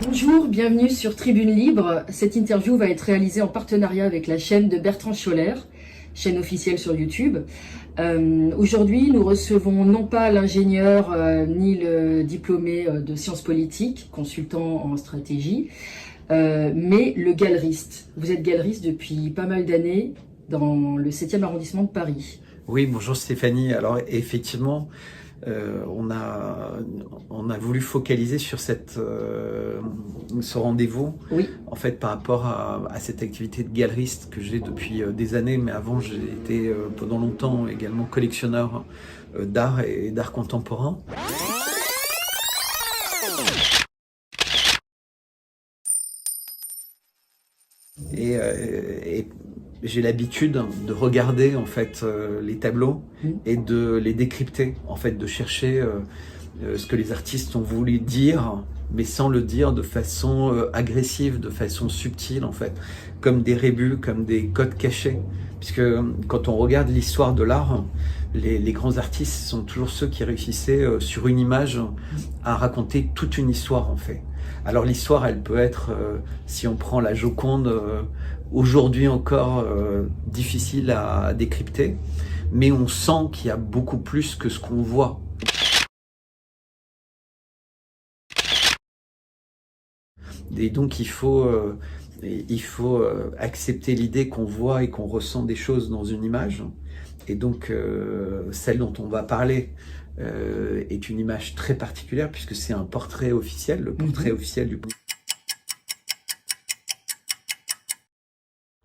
Bonjour, bienvenue sur Tribune Libre. Cette interview va être réalisée en partenariat avec la chaîne de Bertrand Scholler, chaîne officielle sur YouTube. Aujourd'hui, nous recevons non pas l'ingénieur ni le diplômé de sciences politiques, consultant en stratégie, mais le galeriste. Vous êtes galeriste depuis pas mal d'années dans le 7e arrondissement de Paris. Oui, bonjour Stéphanie. Alors effectivement, on a voulu focaliser sur ce rendez-vous, oui. En fait, par rapport à cette activité de galeriste que j'ai depuis des années, mais avant j'ai été pendant longtemps également collectionneur d'art et d'art contemporain. Et j'ai l'habitude de regarder en fait les tableaux et de les décrypter, en fait, de chercher ce que les artistes ont voulu dire, mais sans le dire de façon agressive, de façon subtile, en fait, comme des rébus, comme des codes cachés. Puisque quand on regarde l'histoire de l'art, les grands artistes sont toujours ceux qui réussissaient sur une image à raconter toute une histoire, en fait. Alors l'histoire, elle peut être, si on prend la Joconde, aujourd'hui encore difficile à décrypter, mais on sent qu'il y a beaucoup plus que ce qu'on voit. Et donc il faut accepter l'idée qu'on voit et qu'on ressent des choses dans une image. Et donc celle dont on va parler est une image très particulière puisque c'est un portrait officiel, le portrait officiel du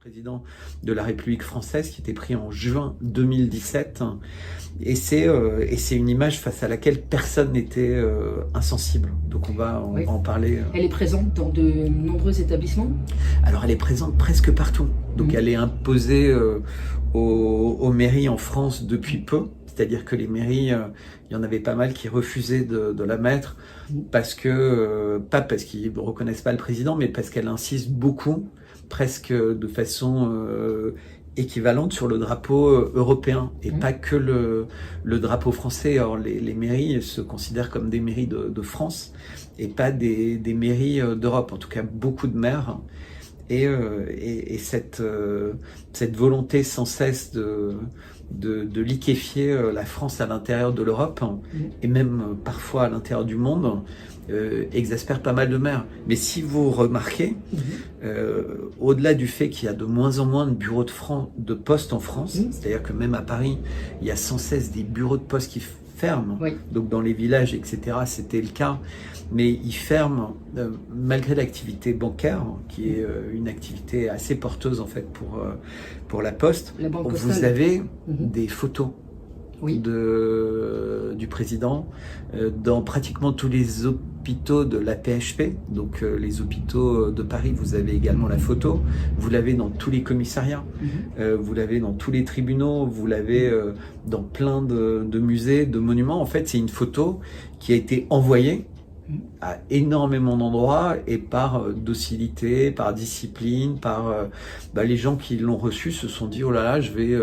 président de la République française qui était pris en juin 2017. Et c'est une image face à laquelle personne n'était insensible. Donc on va en parler. Elle est présente dans de nombreux établissements ? Alors elle est présente presque partout. Donc elle est imposée aux mairies en France depuis peu. C'est-à-dire que les mairies, il y en avait pas mal qui refusaient de la mettre parce que, pas parce qu'ils ne reconnaissent pas le président, mais parce qu'elle insiste beaucoup, presque de façon équivalente sur le drapeau européen et pas que le drapeau français. Or les mairies se considèrent comme des mairies de France et pas des mairies d'Europe, en tout cas beaucoup de maires. Et cette volonté sans cesse de liquéfier la France à l'intérieur de l'Europe et même parfois à l'intérieur du monde exaspère pas mal de maires. Mais si vous remarquez, au-delà du fait qu'il y a de moins en moins de bureaux de poste en France, c'est-à-dire que même à Paris, il y a sans cesse des bureaux de poste qui ferment, donc dans les villages, etc., c'était le cas, mais ils ferment malgré l'activité bancaire, qui est une activité assez porteuse en fait pour la Poste. Vous avez des photos du président dans pratiquement tous les hôpitaux de la PHP, donc les hôpitaux de Paris, vous avez également la photo, vous l'avez dans tous les commissariats, vous l'avez dans tous les tribunaux, vous l'avez dans plein de musées, de monuments. En fait, c'est une photo qui a été envoyée à énormément d'endroits et par docilité, par discipline, par les gens qui l'ont reçu se sont dit oh là là, je vais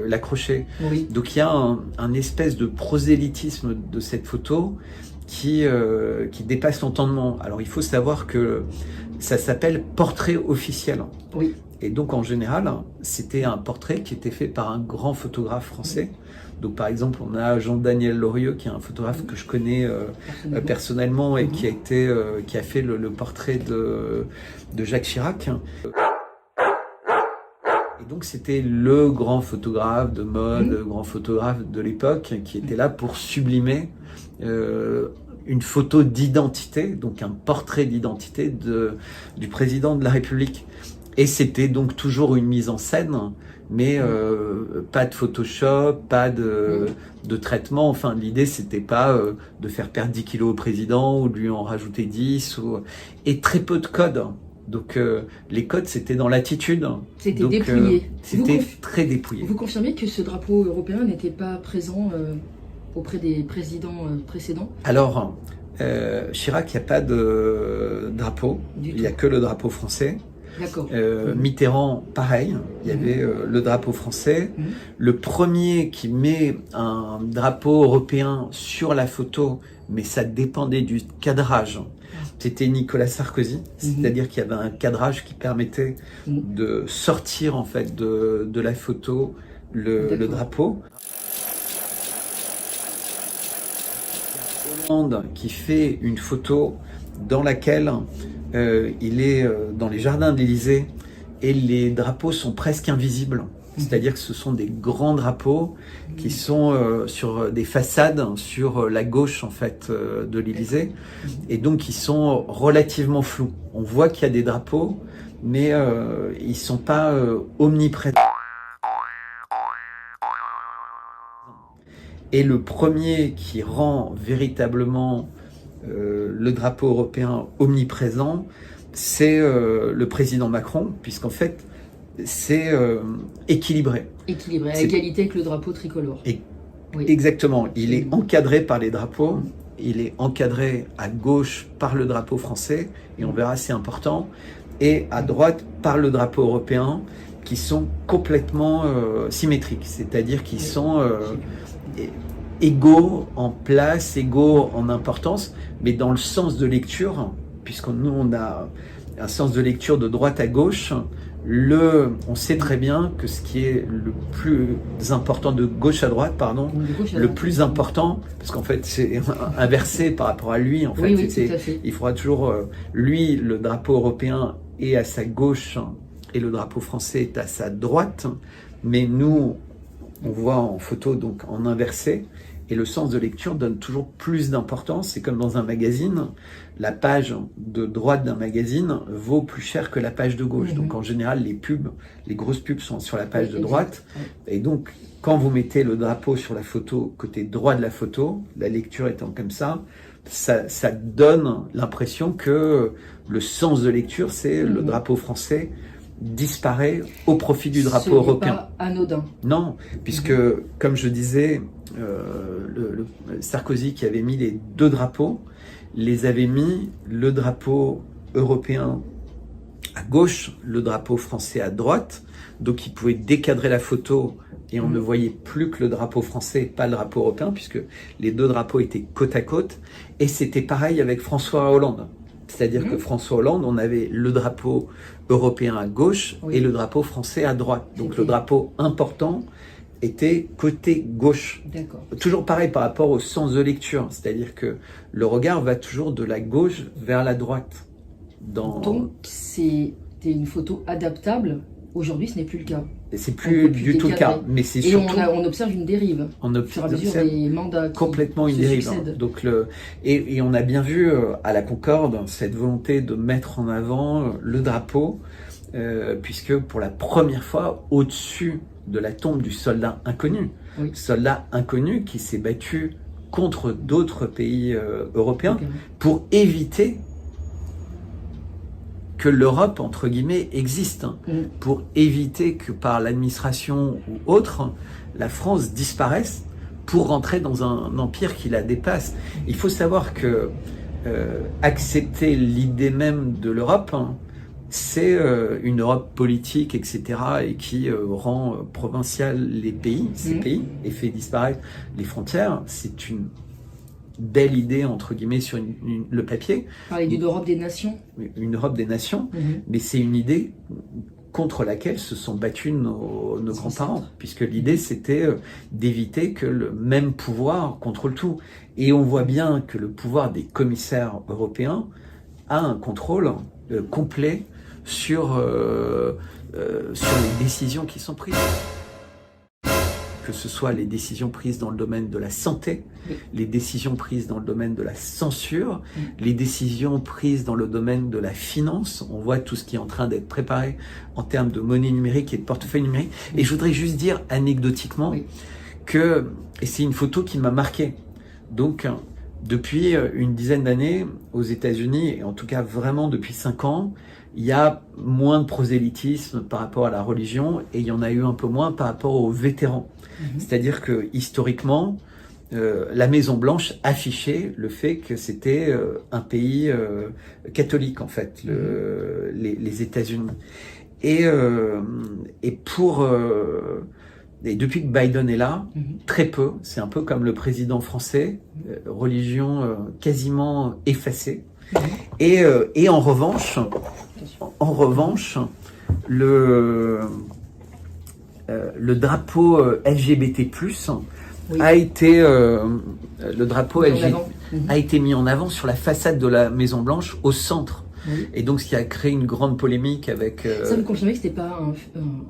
l'accrocher. Donc il y a un espèce de prosélytisme de cette photo qui dépasse l'entendement. Alors il faut savoir que ça s'appelle portrait officiel. Et donc en général, c'était un portrait qui était fait par un grand photographe français. Donc par exemple, on a Jean-Daniel Lorieux, qui est un photographe que je connais personnellement et qui a fait le portrait de Jacques Chirac. Et donc c'était le grand photographe de mode, le grand photographe de l'époque, qui était là pour sublimer une photo d'identité, donc un portrait d'identité du président de la République. Et c'était donc toujours une mise en scène, mais pas de Photoshop, pas de traitement. Enfin, l'idée, c'était pas de faire perdre 10 kilos au président ou de lui en rajouter 10. Et très peu de codes. Donc, les codes, c'était dans l'attitude. C'était dépouillé. C'était très dépouillé. Vous confirmez que ce drapeau européen n'était pas présent auprès des présidents précédents ? Alors, Chirac, il n'y a pas de drapeau. Il n'y a que le drapeau français. D'accord. Mitterrand, pareil, il y avait le drapeau français. Le premier qui met un drapeau européen sur la photo, mais ça dépendait du cadrage, c'était Nicolas Sarkozy. C'est-à-dire qu'il y avait un cadrage qui permettait de sortir en fait de la photo le drapeau. Hollande qui fait une photo dans laquelle il est dans les jardins de l'Élysée et les drapeaux sont presque invisibles. C'est-à-dire que ce sont des grands drapeaux qui sont sur des façades sur la gauche en fait de l'Élysée et donc qui sont relativement flous. On voit qu'il y a des drapeaux, mais ils sont pas omniprésents. Et le premier qui rend véritablement le drapeau européen omniprésent, c'est le président Macron, puisqu'en fait, c'est équilibré. Équilibré, à égalité avec le drapeau tricolore. Oui. Exactement. Il est encadré par les drapeaux, il est encadré à gauche par le drapeau français, et on verra, c'est important, et à droite par le drapeau européen, qui sont complètement symétriques, c'est-à-dire qu'ils sont égaux en place, égaux en importance, mais dans le sens de lecture, puisque nous on a un sens de lecture de droite à gauche, on sait très bien que ce qui est le plus important, de gauche à droite, pardon, le plus important, parce qu'en fait c'est inversé par rapport à lui, en fait, il faudra toujours, lui, le drapeau européen est à sa gauche et le drapeau français est à sa droite, mais nous, on voit en photo donc en inversé, et le sens de lecture donne toujours plus d'importance. C'est comme dans un magazine, la page de droite d'un magazine vaut plus cher que la page de gauche. Donc en général, les grosses pubs sont sur la page de droite. Et donc, quand vous mettez le drapeau sur la photo, côté droit de la photo, la lecture étant comme ça donne l'impression que le sens de lecture, c'est le drapeau français disparaît au profit du drapeau européen. Pas anodin. Non, puisque, comme je disais, le Sarkozy qui avait mis les deux drapeaux, les avait mis le drapeau européen à gauche, le drapeau français à droite, donc il pouvait décadrer la photo et on ne voyait plus que le drapeau français, pas le drapeau européen, puisque les deux drapeaux étaient côte à côte, et c'était pareil avec François Hollande. C'est-à-dire que François Hollande, on avait le drapeau européen à gauche et le drapeau français à droite. Donc le drapeau important était côté gauche. Toujours pareil par rapport au sens de lecture. C'est-à-dire que le regard va toujours de la gauche vers la droite. Donc c'était une photo adaptable. Aujourd'hui, ce n'est plus le cas. C'est plus du tout le cas, mais c'est surtout... Et on observe une dérive. On observe des mandats complètement une dérive. Donc et on a bien vu à la Concorde cette volonté de mettre en avant le drapeau, puisque pour la première fois, au-dessus de la tombe du soldat inconnu, soldat inconnu qui s'est battu contre d'autres pays européens pour éviter que l'Europe, entre guillemets, existe, pour éviter que par l'administration ou autre, la France disparaisse pour rentrer dans un empire qui la dépasse. Il faut savoir que accepter l'idée même de l'Europe, c'est une Europe politique, etc., et qui rend provincial les pays, ces pays, et fait disparaître les frontières. C'est une belle idée, entre guillemets, sur le papier. Parler d'une Europe des nations. Une Europe des nations, mais c'est une idée contre laquelle se sont battus nos grands-parents, puisque l'idée c'était d'éviter que le même pouvoir contrôle tout. Et on voit bien que le pouvoir des commissaires européens a un contrôle complet sur les décisions qui sont prises. Que ce soit les décisions prises dans le domaine de la santé, les décisions prises dans le domaine de la censure, les décisions prises dans le domaine de la finance. On voit tout ce qui est en train d'être préparé en termes de monnaie numérique et de portefeuille numérique. Et je voudrais juste dire anecdotiquement que, et c'est une photo qui m'a marqué, donc depuis une dizaine d'années aux États-Unis, et en tout cas vraiment depuis 5 ans, il y a moins de prosélytisme par rapport à la religion et il y en a eu un peu moins par rapport aux vétérans. C'est-à-dire que historiquement, la Maison Blanche affichait le fait que c'était un pays catholique en fait, les États-Unis. Et depuis que Biden est là, très peu, c'est un peu comme le président français, religion quasiment effacée. Et en revanche, le drapeau LGBT+, a été le drapeau LGBT a été mis en avant sur la façade de la Maison Blanche au centre. Et donc, ce qui a créé une grande polémique avec... Ça me confirmait que c'était pas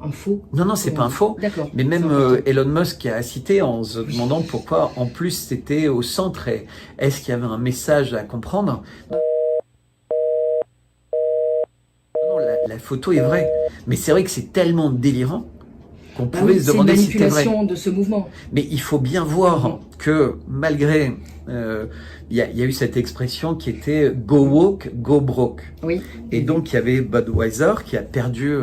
un faux. Non, c'est pas un faux. D'accord. Mais même Elon Musk a cité en se demandant pourquoi, en plus, c'était au centre. Et est-ce qu'il y avait un message à comprendre? Non, la photo est vraie. Mais c'est vrai que c'est tellement délirant qu'on pouvait se demander si c'était vrai. C'est une manipulation de ce mouvement. Mais il faut bien voir que malgré... il y a eu cette expression qui était « go woke, go broke ». Oui. Et donc, il y avait Budweiser qui a perdu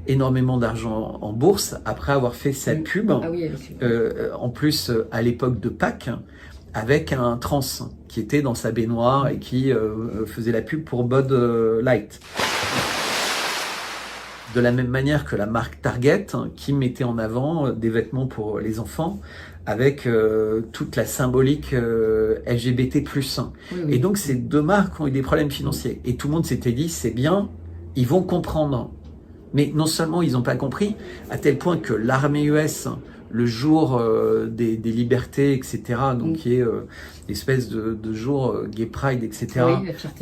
énormément d'argent en bourse après avoir fait sa pub, en plus à l'époque de Pâques, avec un trans qui était dans sa baignoire et qui faisait la pub pour Bud Light. De la même manière que la marque Target, qui mettait en avant des vêtements pour les enfants, avec toute la symbolique LGBT+. Et donc, ces deux marques ont eu des problèmes financiers. Et tout le monde s'était dit, c'est bien, ils vont comprendre. Mais non seulement ils n'ont pas compris, à tel point que l'armée US, le jour des libertés, etc., donc qui est l'espèce de jour Gay Pride, etc.,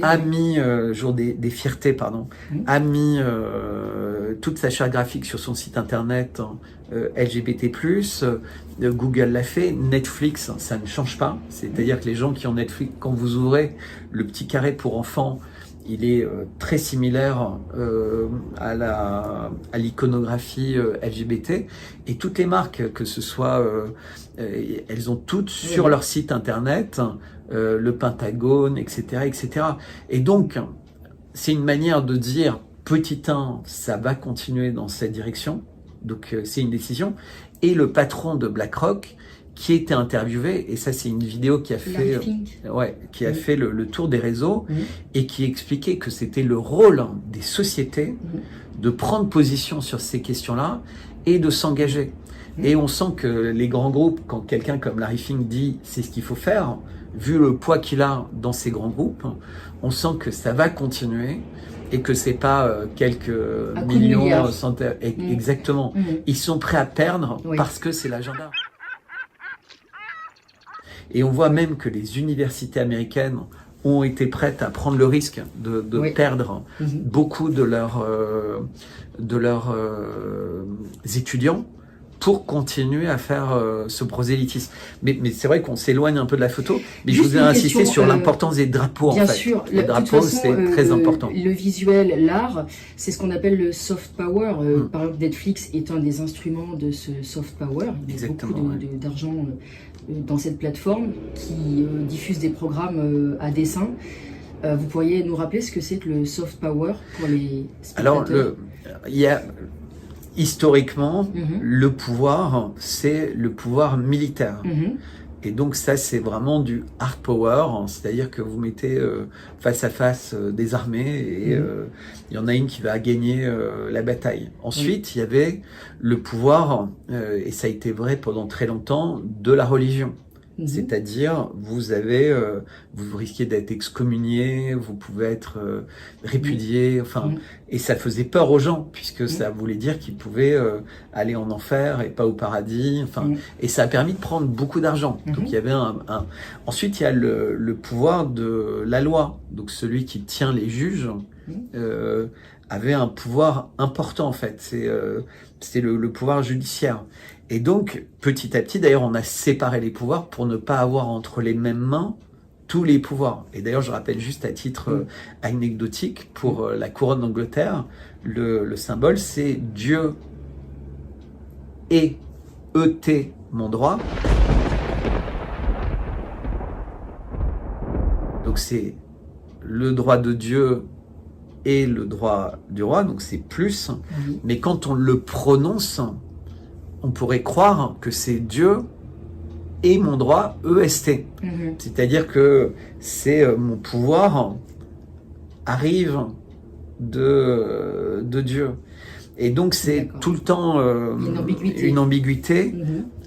a mis, jour des fiertés, pardon, a mis toute sa charte graphique sur son site internet LGBT+, Google l'a fait, Netflix, ça ne change pas, c'est-à-dire que les gens qui ont Netflix, quand vous ouvrez le petit carré pour enfants, il est très similaire à l'iconographie LGBT, et toutes les marques, que ce soit, elles ont toutes sur leur site internet le Pentagone, etc., etc. Et donc, c'est une manière de dire, petit 1, ça va continuer dans cette direction, donc c'est une décision, et le patron de BlackRock, qui était interviewé, et ça c'est une vidéo qui a fait, fait le tour des réseaux, et qui expliquait que c'était le rôle des sociétés de prendre position sur ces questions-là et de s'engager. Et on sent que les grands groupes, quand quelqu'un comme Larry Fink dit c'est ce qu'il faut faire, vu le poids qu'il a dans ces grands groupes, on sent que ça va continuer et que c'est pas quelques millions, centaines, exactement. Ils sont prêts à perdre parce que c'est l'agenda. Et on voit même que les universités américaines ont été prêtes à prendre le risque de perdre beaucoup de leurs étudiants pour continuer à faire ce prosélytisme. Mais c'est vrai qu'on s'éloigne un peu de la photo, mais juste je vous ai insisté sur l'importance des drapeaux, en fait. Bien sûr, les drapeaux, c'est très important. Le visuel, l'art, c'est ce qu'on appelle le soft power. Par exemple, Netflix est un des instruments de ce soft power. Il y a beaucoup d'argent dans cette plateforme qui diffuse des programmes à dessin. Vous pourriez nous rappeler ce que c'est que le soft power pour les spectateurs? Alors, il y a... Historiquement, le pouvoir, c'est le pouvoir militaire. Et donc ça, c'est vraiment du hard power, c'est-à-dire que vous mettez face à face des armées et il y en a une qui va gagner la bataille. Ensuite, il y avait le pouvoir, et ça a été vrai pendant très longtemps, de la religion. C'est-à-dire, vous risquez d'être excommunié, vous pouvez être répudié, enfin, et ça faisait peur aux gens, puisque ça voulait dire qu'ils pouvaient aller en enfer et pas au paradis, enfin, et ça a permis de prendre beaucoup d'argent. Donc, il y avait Ensuite, il y a le pouvoir de la loi, donc celui qui tient les juges, avait un pouvoir important, en fait, c'est le pouvoir judiciaire. Et donc, petit à petit, d'ailleurs, on a séparé les pouvoirs pour ne pas avoir entre les mêmes mains tous les pouvoirs. Et d'ailleurs, je rappelle juste à titre anecdotique, pour la couronne d'Angleterre, le symbole, c'est Dieu et ET, mon droit. Donc, c'est le droit de Dieu et le droit du roi, donc c'est plus. Mais quand on le prononce, on pourrait croire que c'est Dieu et mon droit EST. C'est-à-dire que c'est mon pouvoir arrive de Dieu. Et donc c'est tout le temps une ambiguïté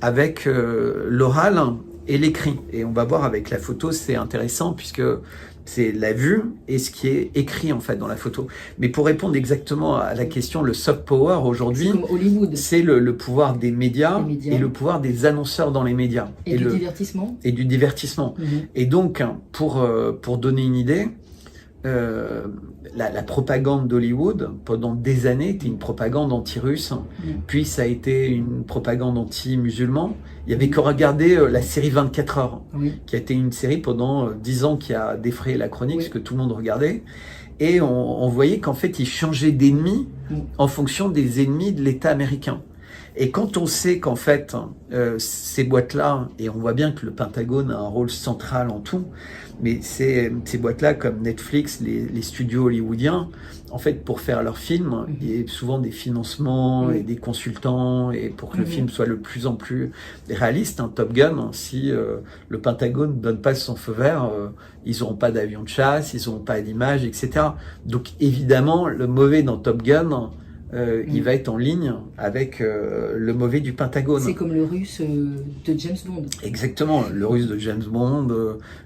avec l'oral et l'écrit. Et on va voir avec la photo, c'est intéressant puisque c'est la vue et ce qui est écrit en fait dans la photo. Mais pour répondre exactement à la question, le soft power aujourd'hui, c'est le pouvoir des médias et le pouvoir des annonceurs dans les médias. Et du divertissement. Et du divertissement. Et donc, pour donner une idée, la propagande d'Hollywood, pendant des années, était une propagande anti-russe, puis ça a été une propagande anti-musulman. Il y avait qu'à regarder la série 24 heures, qui a été une série pendant 10 ans qui a défrayé la chronique, ce que tout le monde regardait. Et on voyait qu'en fait, ils changeaient d'ennemis en fonction des ennemis de l'État américain. Et quand on sait qu'en fait, ces boîtes-là, et on voit bien que le Pentagone a un rôle central en tout, mais ces boîtes-là, comme Netflix, les studios hollywoodiens, en fait, pour faire leurs films, il y a souvent des financements et des consultants, et pour que le film soit le plus en plus réaliste, Top Gun, si le Pentagone ne donne pas son feu vert, ils n'auront pas d'avion de chasse, ils n'auront pas d'image, etc. Donc évidemment, le mauvais dans Top Gun, il va être en ligne avec le mauvais du Pentagone. C'est comme le russe de James Bond. Exactement, le russe de James Bond,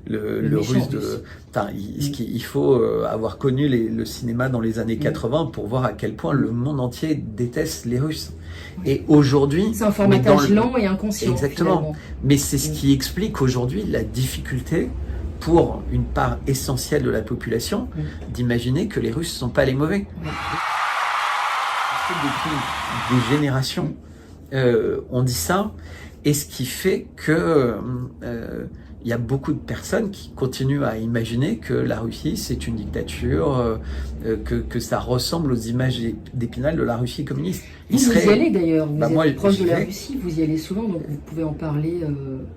le russe de... Enfin, il faut avoir connu le cinéma dans les années 80 pour voir à quel point le monde entier déteste les Russes. Et aujourd'hui... C'est un formatage lent et inconscient. Exactement. Finalement. Mais c'est ce qui explique aujourd'hui la difficulté pour une part essentielle de la population d'imaginer que les Russes ne sont pas les mauvais. Depuis des générations, on dit ça, et ce qui fait que il y a beaucoup de personnes qui continuent à imaginer que la Russie c'est une dictature, que ça ressemble aux images d'Épinal de la Russie communiste. Vous y allez d'ailleurs, vous êtes moi, proche de la Russie, vous y allez souvent, donc vous pouvez en parler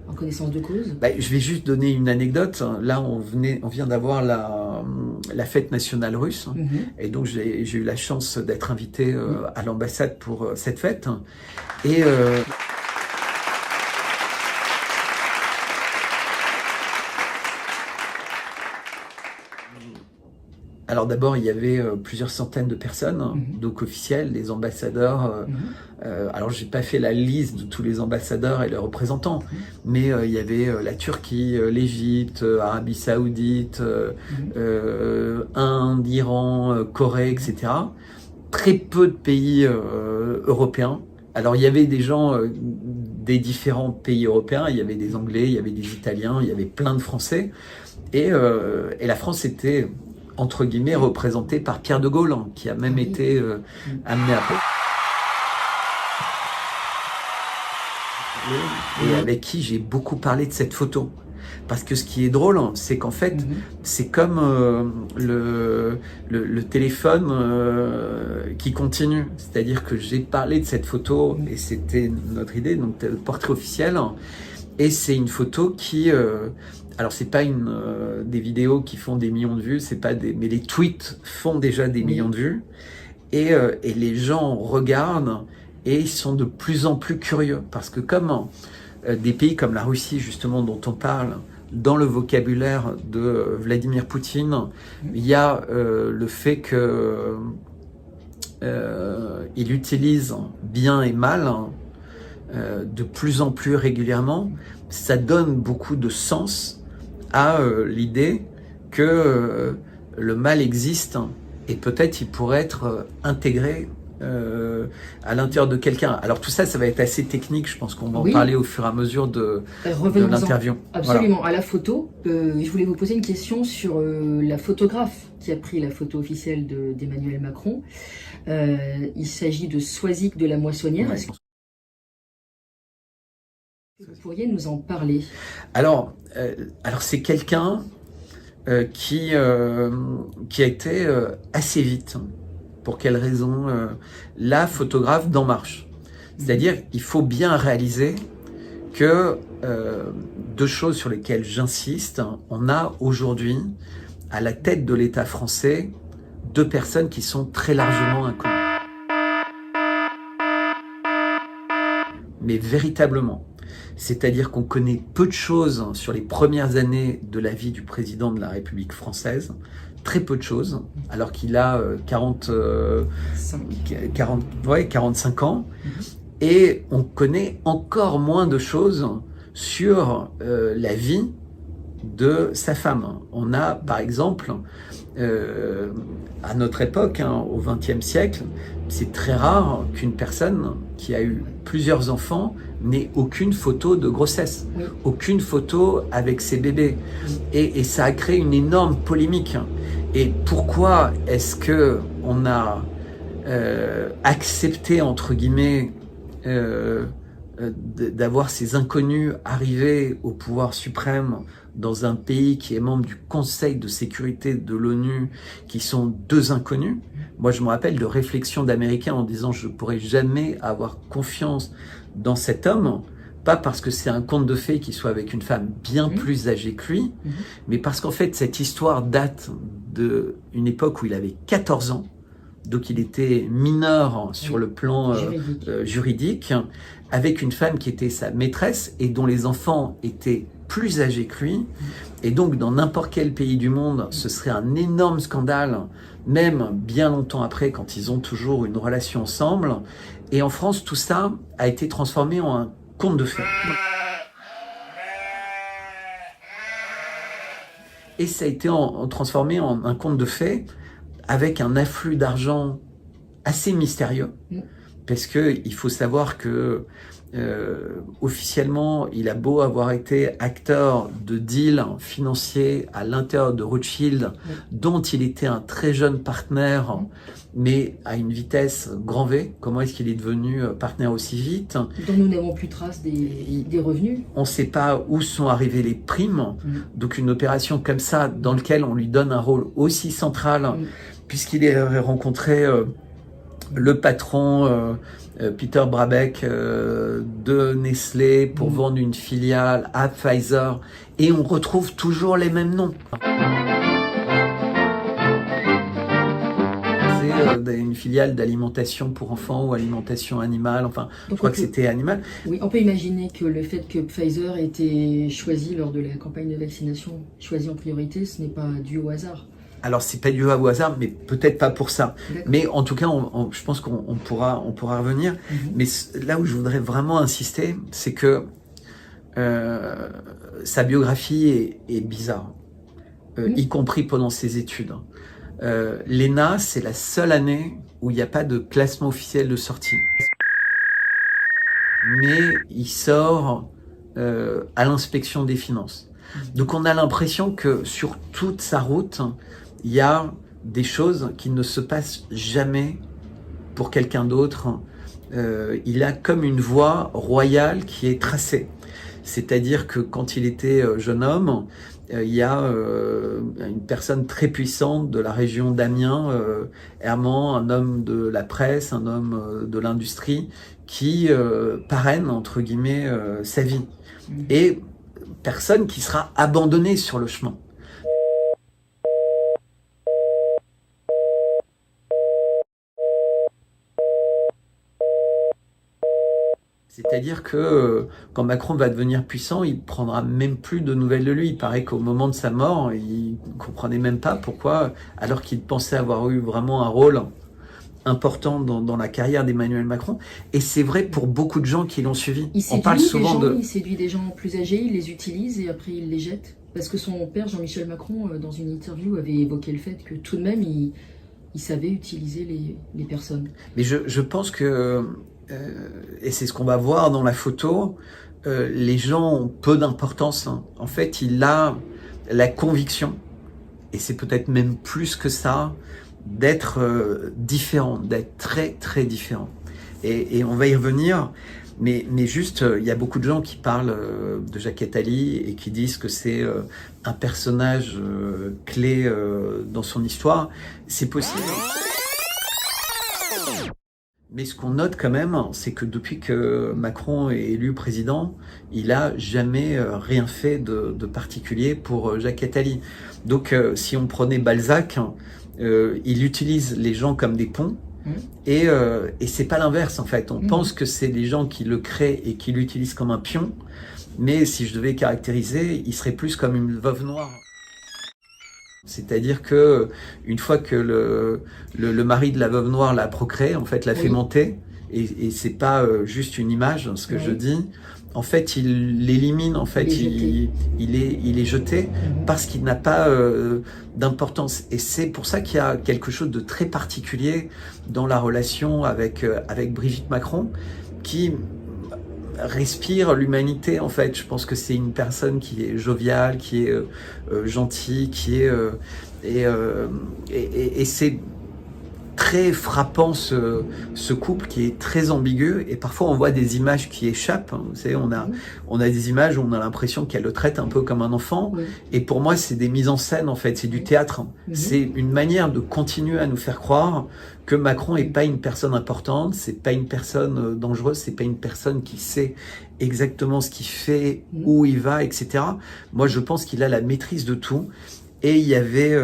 en connaissance de cause. Je vais juste donner une anecdote. Là, on vient d'avoir la fête nationale russe, et donc j'ai eu la chance d'être invité à l'ambassade pour cette fête. Et alors d'abord, il y avait plusieurs centaines de personnes, donc officiels, les ambassadeurs. Alors j'ai pas fait la liste de tous les ambassadeurs et leurs représentants, mais il y avait la Turquie, l'Égypte, Arabie Saoudite, Inde, Iran, Corée, etc. Très peu de pays européens. Alors il y avait des gens des différents pays européens, il y avait des Anglais, il y avait des Italiens, il y avait plein de Français, et la France était entre guillemets représentée par Pierre de Gaulle, qui a même été amené à Paris. Et avec qui j'ai beaucoup parlé de cette photo. Parce que ce qui est drôle, c'est qu'en fait, c'est comme le téléphone qui continue. C'est-à-dire que j'ai parlé de cette photo, et c'était notre idée, donc le portrait officiel. Et c'est une photo qui... alors c'est pas des vidéos qui font des millions de vues, mais les tweets font déjà des millions de vues. Et les gens regardent et ils sont de plus en plus curieux. Parce que comme des pays comme la Russie, justement, dont on parle, dans le vocabulaire de Vladimir Poutine, il y a le fait que il utilise bien et mal de plus en plus régulièrement. Ça donne beaucoup de sens à l'idée que le mal existe et peut-être il pourrait être intégré à l'intérieur de quelqu'un. Alors tout ça, ça va être assez technique, je pense qu'on va en parler au fur et à mesure de l'interview. Absolument, voilà. À la photo, je voulais vous poser une question sur la photographe qui a pris la photo officielle d'Emmanuel Macron. Il s'agit de Soisic de la Moissonnière. Ouais. Est-ce que vous pourriez nous en parler? Alors c'est quelqu'un qui a été assez vite. Pour quelle raison? La photographe d'En Marche. C'est-à-dire, il faut bien réaliser que deux choses sur lesquelles j'insiste, on a aujourd'hui, à la tête de l'État français, deux personnes qui sont très largement inconnues. mais véritablement. C'est-à-dire qu'on connaît peu de choses sur les premières années de la vie du président de la République française, très peu de choses, alors qu'il a 45 ans, et on connaît encore moins de choses sur la vie de sa femme. On a, par exemple, à notre époque, au XXe siècle, c'est très rare qu'une personne qui a eu plusieurs enfants n'ait aucune photo de grossesse, aucune photo avec ses bébés. Et ça a créé une énorme polémique. Et pourquoi est-ce que on a accepté, entre guillemets, d'avoir ces inconnus arriver au pouvoir suprême dans un pays qui est membre du Conseil de sécurité de l'ONU, qui sont deux inconnus? Moi, je me rappelle de réflexions d'Américains en disant « je ne pourrais jamais avoir confiance dans cet homme », pas parce que c'est un conte de fées qu'il soit avec une femme bien plus âgée que lui, mais parce qu'en fait, cette histoire date d'une époque où il avait 14 ans, donc il était mineur sur le plan juridique, avec une femme qui était sa maîtresse et dont les enfants étaient plus âgés que lui. Et donc, dans n'importe quel pays du monde, ce serait un énorme scandale, même bien longtemps après, quand ils ont toujours une relation ensemble. Et en France, tout ça a été transformé en un conte de fées. Et ça a été transformé en un conte de fées avec un afflux d'argent assez mystérieux. Parce que il faut savoir que officiellement, il a beau avoir été acteur de deals financiers à l'intérieur de Rothschild, dont il était un très jeune partenaire, mais à une vitesse grand V. Comment est-ce qu'il est devenu partenaire aussi vite? Dont nous n'avons plus trace des revenus. On ne sait pas où sont arrivées les primes. Donc une opération comme ça, dans laquelle on lui donne un rôle aussi central, puisqu'il a rencontré le patron Peter Brabeck de Nestlé pour vendre une filiale à Pfizer, et on retrouve toujours les mêmes noms. C'est une filiale d'alimentation pour enfants ou alimentation animale, enfin je crois que c'était animal. Oui, on peut imaginer que le fait que Pfizer ait été choisi lors de la campagne de vaccination, choisi en priorité, ce n'est pas dû au hasard. Alors c'est pas dû au hasard, mais peut-être pas pour ça. Mais en tout cas, je pense qu'on pourra revenir. Mais là où je voudrais vraiment insister, c'est que sa biographie est bizarre, y compris pendant ses études. L'ENA, c'est la seule année où il n'y a pas de classement officiel de sortie. Mais il sort à l'inspection des finances. Donc on a l'impression que sur toute sa route, il y a des choses qui ne se passent jamais pour quelqu'un d'autre. Il a comme une voie royale qui est tracée. C'est-à-dire que quand il était jeune homme, il y a une personne très puissante de la région d'Amiens, Herman, un homme de la presse, un homme de l'industrie, qui parraine, entre guillemets, sa vie. Et personne qui sera abandonné sur le chemin. C'est-à-dire que quand Macron va devenir puissant, il prendra même plus de nouvelles de lui. Il paraît qu'au moment de sa mort, il comprenait même pas pourquoi, alors qu'il pensait avoir eu vraiment un rôle important dans la carrière d'Emmanuel Macron. Et c'est vrai pour beaucoup de gens qui l'ont suivi. Il séduit des gens plus âgés, il les utilise et après il les jette. Parce que son père, Jean-Michel Macron, dans une interview, avait évoqué le fait que tout de même, il savait utiliser les personnes. Mais je pense que, et c'est ce qu'on va voir dans la photo, les gens ont peu d'importance. En fait, il a la conviction, et c'est peut-être même plus que ça, d'être différent, d'être très très différent. Et on va y revenir, mais juste, il y a beaucoup de gens qui parlent de Jacques Attali et qui disent que c'est un personnage clé dans son histoire. C'est possible. Mais ce qu'on note quand même, c'est que depuis que Macron est élu président, il a jamais rien fait de particulier pour Jacques Attali. Donc si on prenait Balzac, il utilise les gens comme des ponts, et c'est pas l'inverse en fait. On pense que c'est les gens qui le créent et qui l'utilisent comme un pion, mais si je devais caractériser, il serait plus comme une veuve noire. C'est-à-dire que une fois que le mari de la veuve noire l'a procréé, en fait, l'a fait monter, et c'est pas juste une image, ce que je dis. En fait, il l'élimine, en fait, il est jeté parce qu'il n'a pas d'importance. Et c'est pour ça qu'il y a quelque chose de très particulier dans la relation avec Brigitte Macron, qui respire l'humanité, en fait. Je pense que c'est une personne qui est joviale, qui est gentille, qui est et c'est très frappant ce couple qui est très ambigu, et parfois on voit des images qui échappent. Vous savez, on a des images où on a l'impression qu'elle le traite un peu comme un enfant, et pour moi c'est des mises en scène en fait, c'est du théâtre. C'est une manière de continuer à nous faire croire que Macron est pas une personne importante, c'est pas une personne dangereuse, c'est pas une personne qui sait exactement ce qu'il fait, où il va, etc. Moi je pense qu'il a la maîtrise de tout. Et il y avait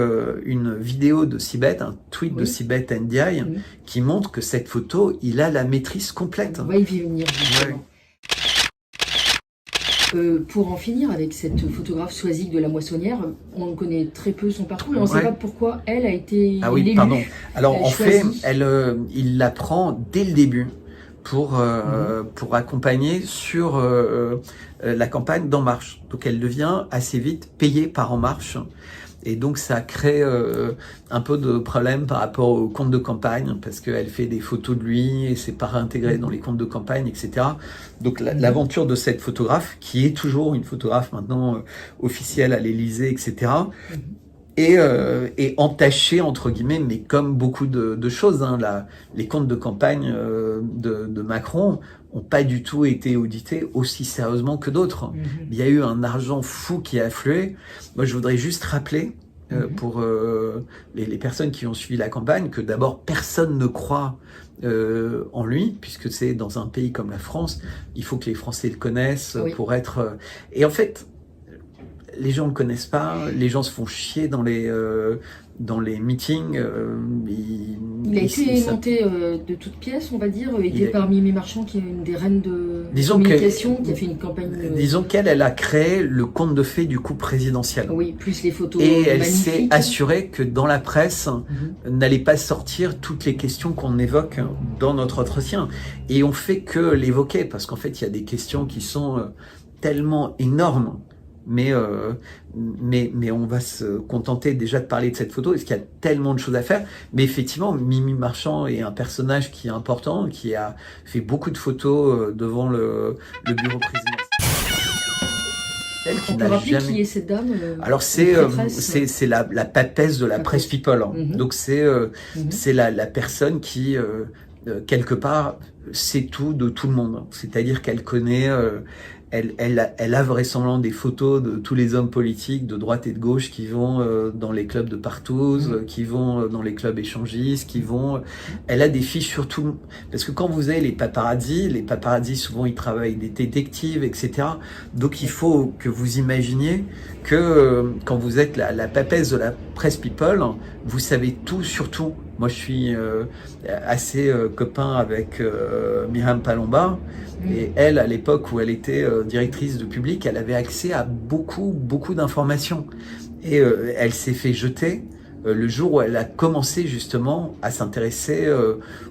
une vidéo de Sibeth, un tweet de Sibeth Ndiaye, qui montre que cette photo, il a la maîtrise complète. On va y venir, justement. Pour en finir avec cette photographe Soisic de la Moissonnière, on connaît très peu son parcours et on ne sait pas pourquoi elle a été élue. Pardon. Alors en fait, il la prend dès le début pour accompagner sur la campagne d'En Marche. Donc elle devient assez vite payée par En Marche. Et donc ça crée un peu de problème par rapport au compte de campagne, parce qu'elle fait des photos de lui et c'est pas réintégré dans les comptes de campagne, etc. Donc l'aventure de cette photographe, qui est toujours une photographe maintenant officielle à l'Élysée, etc., est entachée, entre guillemets, mais comme beaucoup de choses. Les comptes de campagne de Macron ont pas du tout été audités aussi sérieusement que d'autres. Il y a eu un argent fou qui a afflué. Moi, je voudrais juste rappeler pour les personnes qui ont suivi la campagne que d'abord, personne ne croit en lui, puisque c'est dans un pays comme la France, il faut que les Français le connaissent pour être... Et en fait, les gens ne le connaissent pas, les gens se font chier dans les meetings. Il a été monté de toutes pièces, on va dire, aidé par Mimi Marchand, qui est une des reines de communication, qui a fait une campagne... Disons qu'elle a créé le conte de fées du coup présidentiel. Oui, plus les photos et elle s'est assurée que dans la presse, n'allait pas sortir toutes les questions qu'on évoque dans notre entretien. Et on fait que l'évoquer, parce qu'en fait, il y a des questions qui sont tellement énormes. Mais on va se contenter déjà de parler de cette photo, parce qu'il y a tellement de choses à faire. Mais effectivement, Mimi Marchand est un personnage qui est important, qui a fait beaucoup de photos devant le bureau présidentiel. On peut rappeler qui est cette dame Alors c'est la papesse de la presse people. Donc c'est la personne qui quelque part sait tout de tout le monde. C'est-à-dire qu'elle connaît... Elle a vraisemblablement des photos de tous les hommes politiques de droite et de gauche qui vont dans les clubs de partouze, qui vont dans les clubs échangistes, Elle a des fiches sur tout. Parce que quand vous avez les paparazzis souvent ils travaillent des détectives, etc. Donc il faut que vous imaginiez que quand vous êtes la papesse de la presse people, vous savez tout sur tout. Moi, je suis assez copain avec Myriam Palomba. Et elle, à l'époque où elle était directrice de Public, elle avait accès à beaucoup d'informations. Et elle s'est fait jeter le jour où elle a commencé justement à s'intéresser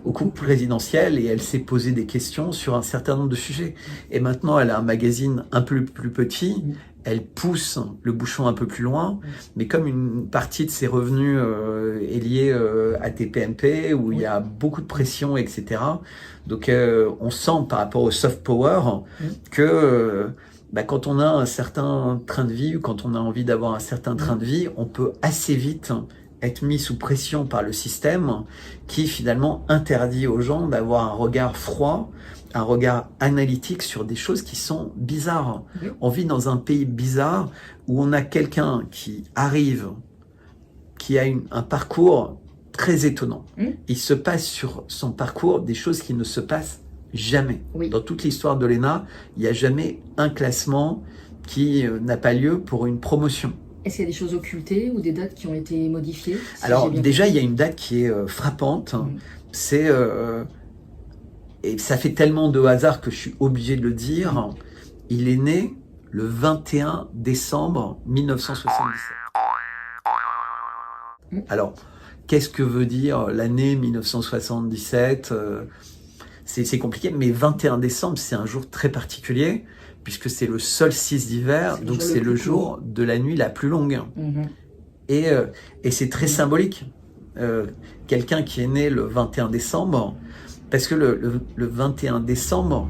au couple présidentiel, et elle s'est posé des questions sur un certain nombre de sujets. Et maintenant, elle a un magazine un peu plus petit. Elle pousse le bouchon un peu plus loin, mais comme une partie de ses revenus est liée à TPMP, où il y a beaucoup de pression, etc. Donc on sent par rapport au soft power que quand on a un certain train de vie, ou quand on a envie d'avoir un certain train de vie, on peut assez vite être mis sous pression par le système, qui finalement interdit aux gens d'avoir un regard froid, un regard analytique sur des choses qui sont bizarres. On vit dans un pays bizarre où on a quelqu'un qui arrive, qui a un parcours très étonnant. Il se passe sur son parcours des choses qui ne se passent jamais. Dans toute l'histoire de l'ENA, il n'y a jamais un classement qui n'a pas lieu pour une promotion. Est-ce qu'il y a des choses occultées ou des dates qui ont été modifiées? Alors déjà, il y a une date qui est frappante. C'est et ça fait tellement de hasard que je suis obligé de le dire. Il est né le 21 décembre 1977. Alors, qu'est-ce que veut dire l'année 1977? C'est compliqué, mais 21 décembre, c'est un jour très particulier, puisque c'est le solstice d'hiver, donc c'est le jour de la nuit la plus longue. Et c'est très symbolique. Quelqu'un qui est né le 21 décembre, parce que le 21 décembre,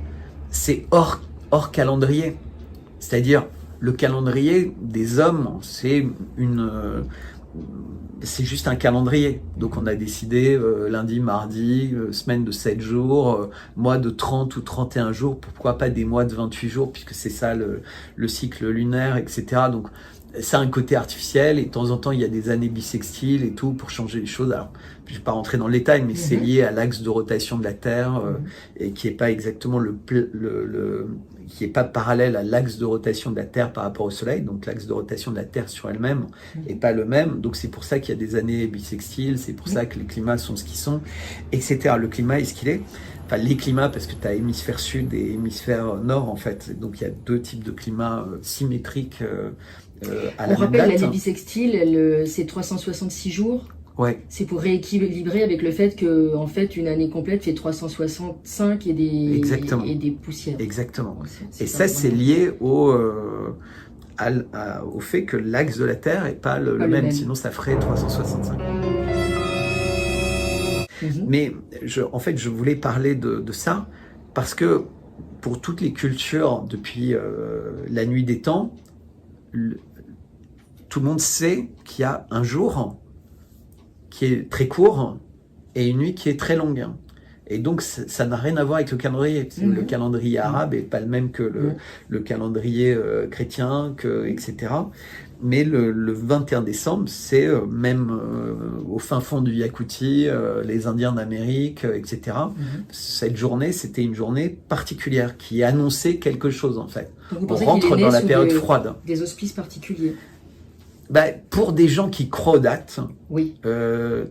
c'est hors calendrier. C'est-à-dire, le calendrier des hommes, c'est juste un calendrier. Donc on a décidé lundi, mardi, semaine de 7 jours, mois de 30 ou 31 jours, pourquoi pas des mois de 28 jours, puisque c'est ça le cycle lunaire, etc. Donc ça a un côté artificiel, et de temps en temps il y a des années bissextiles et tout pour changer les choses. Alors je ne vais pas rentrer dans le détail, mais c'est lié à l'axe de rotation de la Terre, et qui n'est pas exactement qui est pas parallèle à l'axe de rotation de la Terre par rapport au Soleil. Donc l'axe de rotation de la Terre sur elle-même est pas le même. Donc c'est pour ça qu'il y a des années bissextiles, c'est pour ça que les climats sont ce qu'ils sont, etc. Le climat est ce qu'il est. Enfin, les climats, parce que tu as hémisphère sud et hémisphère nord, en fait. Donc il y a deux types de climats symétriques à la même date. On rappelle, l'année bissextile, c'est 366 jours. Ouais. C'est pour rééquilibrer avec le fait que, en fait, une année complète fait 365 et des poussières. Exactement. Et ça, c'est lié au fait que l'axe de la Terre n'est pas le même. Sinon ça ferait 365. Mais en fait, je voulais parler de ça parce que pour toutes les cultures, depuis la nuit des temps, tout le monde sait qu'il y a un jour qui est très court et une nuit qui est très longue. Et donc, ça n'a rien à voir avec le calendrier. Le calendrier arabe n'est pas le même que le calendrier chrétien, etc. Mais le 21 décembre, c'est même au fin fond du Yakoutie, les Indiens d'Amérique, etc. Cette journée, c'était une journée particulière qui annonçait quelque chose, en fait. Donc, on rentre dans la période froide. Des auspices particuliers. Pour des gens qui croient aux dates, oui.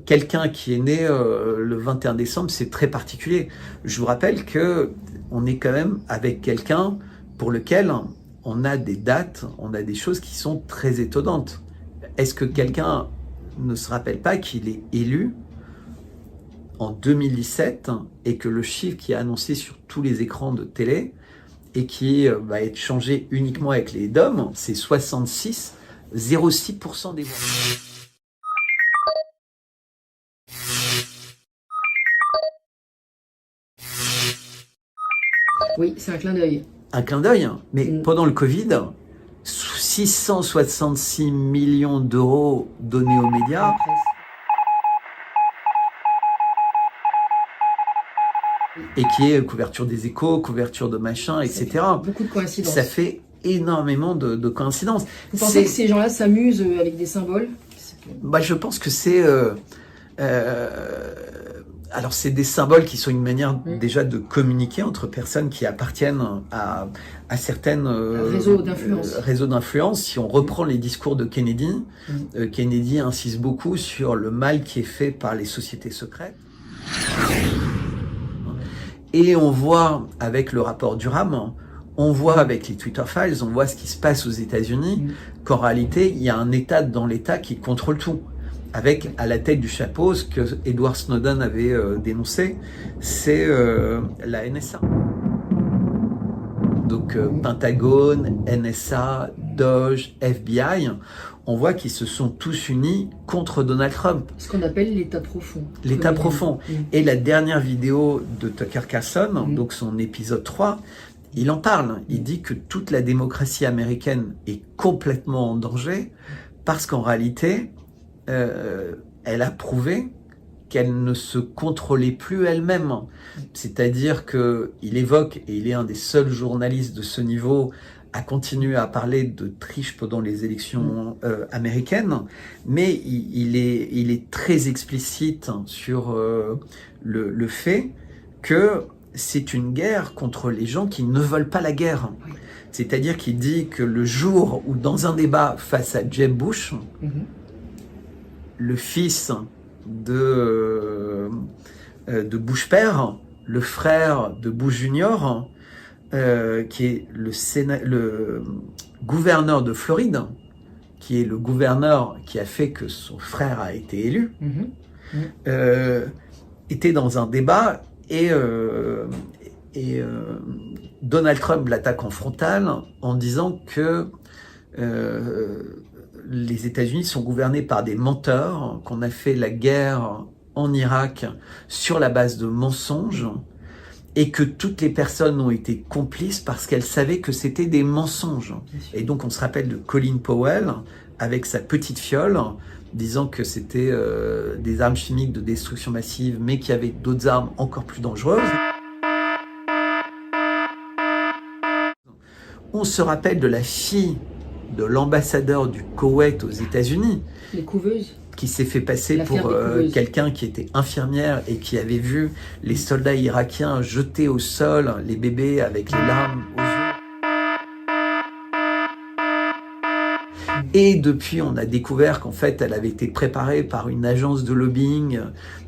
Quelqu'un qui est né le 21 décembre, c'est très particulier. Je vous rappelle que on est quand même avec quelqu'un pour lequel on a des dates, on a des choses qui sont très étonnantes. Est-ce que quelqu'un ne se rappelle pas qu'il est élu en 2017 et que le chiffre qui est annoncé sur tous les écrans de télé et qui va être changé uniquement avec les DOM, c'est 0,6% des voix. Oui, c'est un clin d'œil. Un clin d'œil, mais pendant le Covid, 666 millions d'euros donnés aux médias. Et qui est couverture des Échos, couverture de machin, etc. Beaucoup de coïncidences. Ça fait énormément de coïncidences. Vous pensez que ces gens-là s'amusent avec des symboles? Je pense que c'est... alors, c'est des symboles qui sont une manière déjà de communiquer entre personnes qui appartiennent à certaines réseaux d'influence. Si on reprend les discours de Kennedy, Kennedy insiste beaucoup sur le mal qui est fait par les sociétés secrètes. Et on voit avec le rapport Durham, on voit avec les Twitter Files, on voit ce qui se passe aux États-Unis, qu'en réalité, il y a un État dans l'État qui contrôle tout. Avec à la tête du chapeau, ce que Edward Snowden avait dénoncé, c'est la NSA. Donc Pentagone, NSA, Doge, FBI, on voit qu'ils se sont tous unis contre Donald Trump. Ce qu'on appelle l'État profond. L'État profond. Et la dernière vidéo de Tucker Carlson, donc son épisode 3, il en parle. Il dit que toute la démocratie américaine est complètement en danger parce qu'en réalité, elle a prouvé qu'elle ne se contrôlait plus elle-même. C'est-à-dire qu'il évoque, et il est un des seuls journalistes de ce niveau à continuer à parler de triche pendant les élections américaines, mais il est très explicite sur le fait que c'est une guerre contre les gens qui ne veulent pas la guerre. C'est-à-dire qu'il dit que le jour où, dans un débat face à Jeb Bush, le fils de Bush père, le frère de Bush Junior, qui est le gouverneur de Floride, qui est le gouverneur qui a fait que son frère a été élu, était dans un débat et Donald Trump l'attaque en frontal en disant que les États-Unis sont gouvernés par des menteurs, qu'on a fait la guerre en Irak sur la base de mensonges et que toutes les personnes ont été complices parce qu'elles savaient que c'était des mensonges. Et donc on se rappelle de Colin Powell avec sa petite fiole disant que c'était des armes chimiques de destruction massive mais qu'il y avait d'autres armes encore plus dangereuses. On se rappelle de la fille de l'ambassadeur du Koweït aux États-Unis, les couveuses, qui s'est fait passer pour quelqu'un qui était infirmière et qui avait vu les soldats irakiens jeter au sol les bébés avec les larmes aux yeux. Et depuis, on a découvert qu'en fait, elle avait été préparée par une agence de lobbying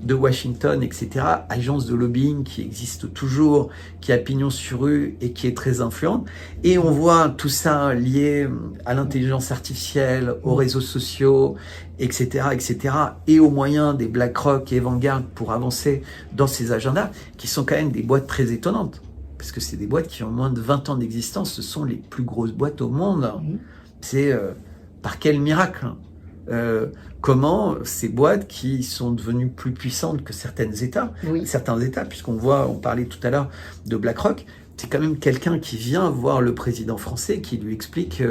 de Washington, etc. Agence de lobbying qui existe toujours, qui a pignon sur rue et qui est très influente. Et on voit tout ça lié à l'intelligence artificielle, aux réseaux sociaux, etc., etc. Et aux moyens des BlackRock et Vanguard pour avancer dans ces agendas, qui sont quand même des boîtes très étonnantes. Parce que c'est des boîtes qui ont moins de 20 ans d'existence. Ce sont les plus grosses boîtes au monde. C'est... par quel miracle comment ces boîtes qui sont devenues plus puissantes que certains États, puisqu'on voit, on parlait tout à l'heure de BlackRock, c'est quand même quelqu'un qui vient voir le président français, qui lui explique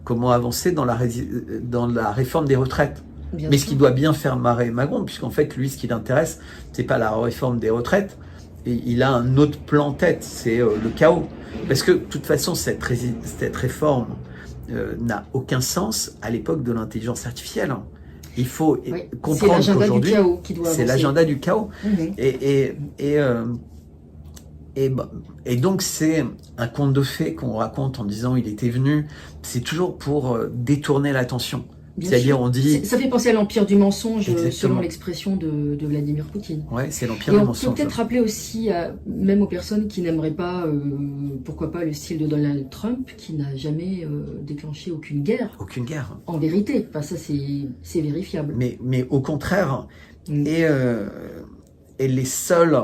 comment avancer dans la réforme des retraites. Mais ce qui doit bien faire marrer Macron, puisqu'en fait, lui, ce qui l'intéresse, c'est pas la réforme des retraites, et il a un autre plan en tête, c'est le chaos. Parce que, de toute façon, cette réforme n'a aucun sens à l'époque de l'intelligence artificielle. Il faut comprendre qu'aujourd'hui, c'est l'agenda du chaos. Et donc c'est un conte de fées qu'on raconte en disant il était venu, c'est toujours pour détourner l'attention. C'est-à-dire on dit... Ça fait penser à l'empire du mensonge, selon l'expression de Vladimir Poutine. Ouais, c'est l'empire du mensonge. Et on peut peut-être rappeler aussi, même aux personnes qui n'aimeraient pas, pourquoi pas, le style de Donald Trump, qui n'a jamais déclenché aucune guerre. Aucune guerre. En vérité, enfin, ça c'est vérifiable. Mais au contraire, et les seuls,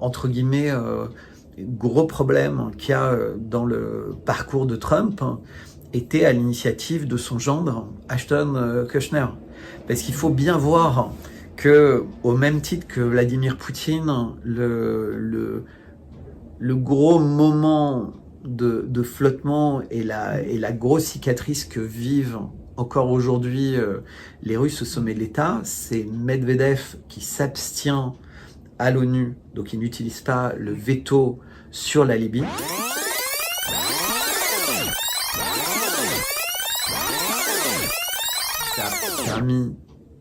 entre guillemets, gros problèmes qu'il y a dans le parcours de Trump, était à l'initiative de son gendre, Ashton Kutcher. Parce qu'il faut bien voir que, au même titre que Vladimir Poutine, le gros moment de flottement et la grosse cicatrice que vivent encore aujourd'hui les Russes au sommet de l'État, c'est Medvedev qui s'abstient à l'ONU, donc il n'utilise pas le veto sur la Libye. Ça a permis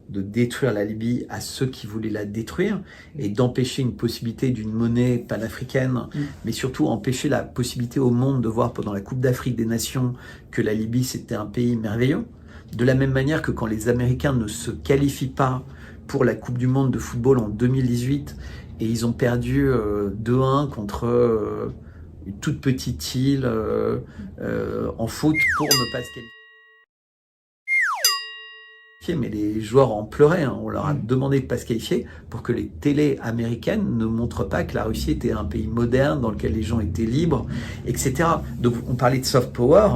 de détruire la Libye à ceux qui voulaient la détruire et d'empêcher une possibilité d'une monnaie panafricaine, mais surtout empêcher la possibilité au monde de voir pendant la Coupe d'Afrique des Nations que la Libye c'était un pays merveilleux. De la même manière que quand les Américains ne se qualifient pas pour la Coupe du Monde de football en 2018 et ils ont perdu 2-1 contre une toute petite île en foot pour ne pas se qualifier. Mais les joueurs en pleuraient, hein. On leur a demandé de ne pas se qualifier pour que les télés américaines ne montrent pas que la Russie était un pays moderne dans lequel les gens étaient libres, etc. Donc on parlait de soft power,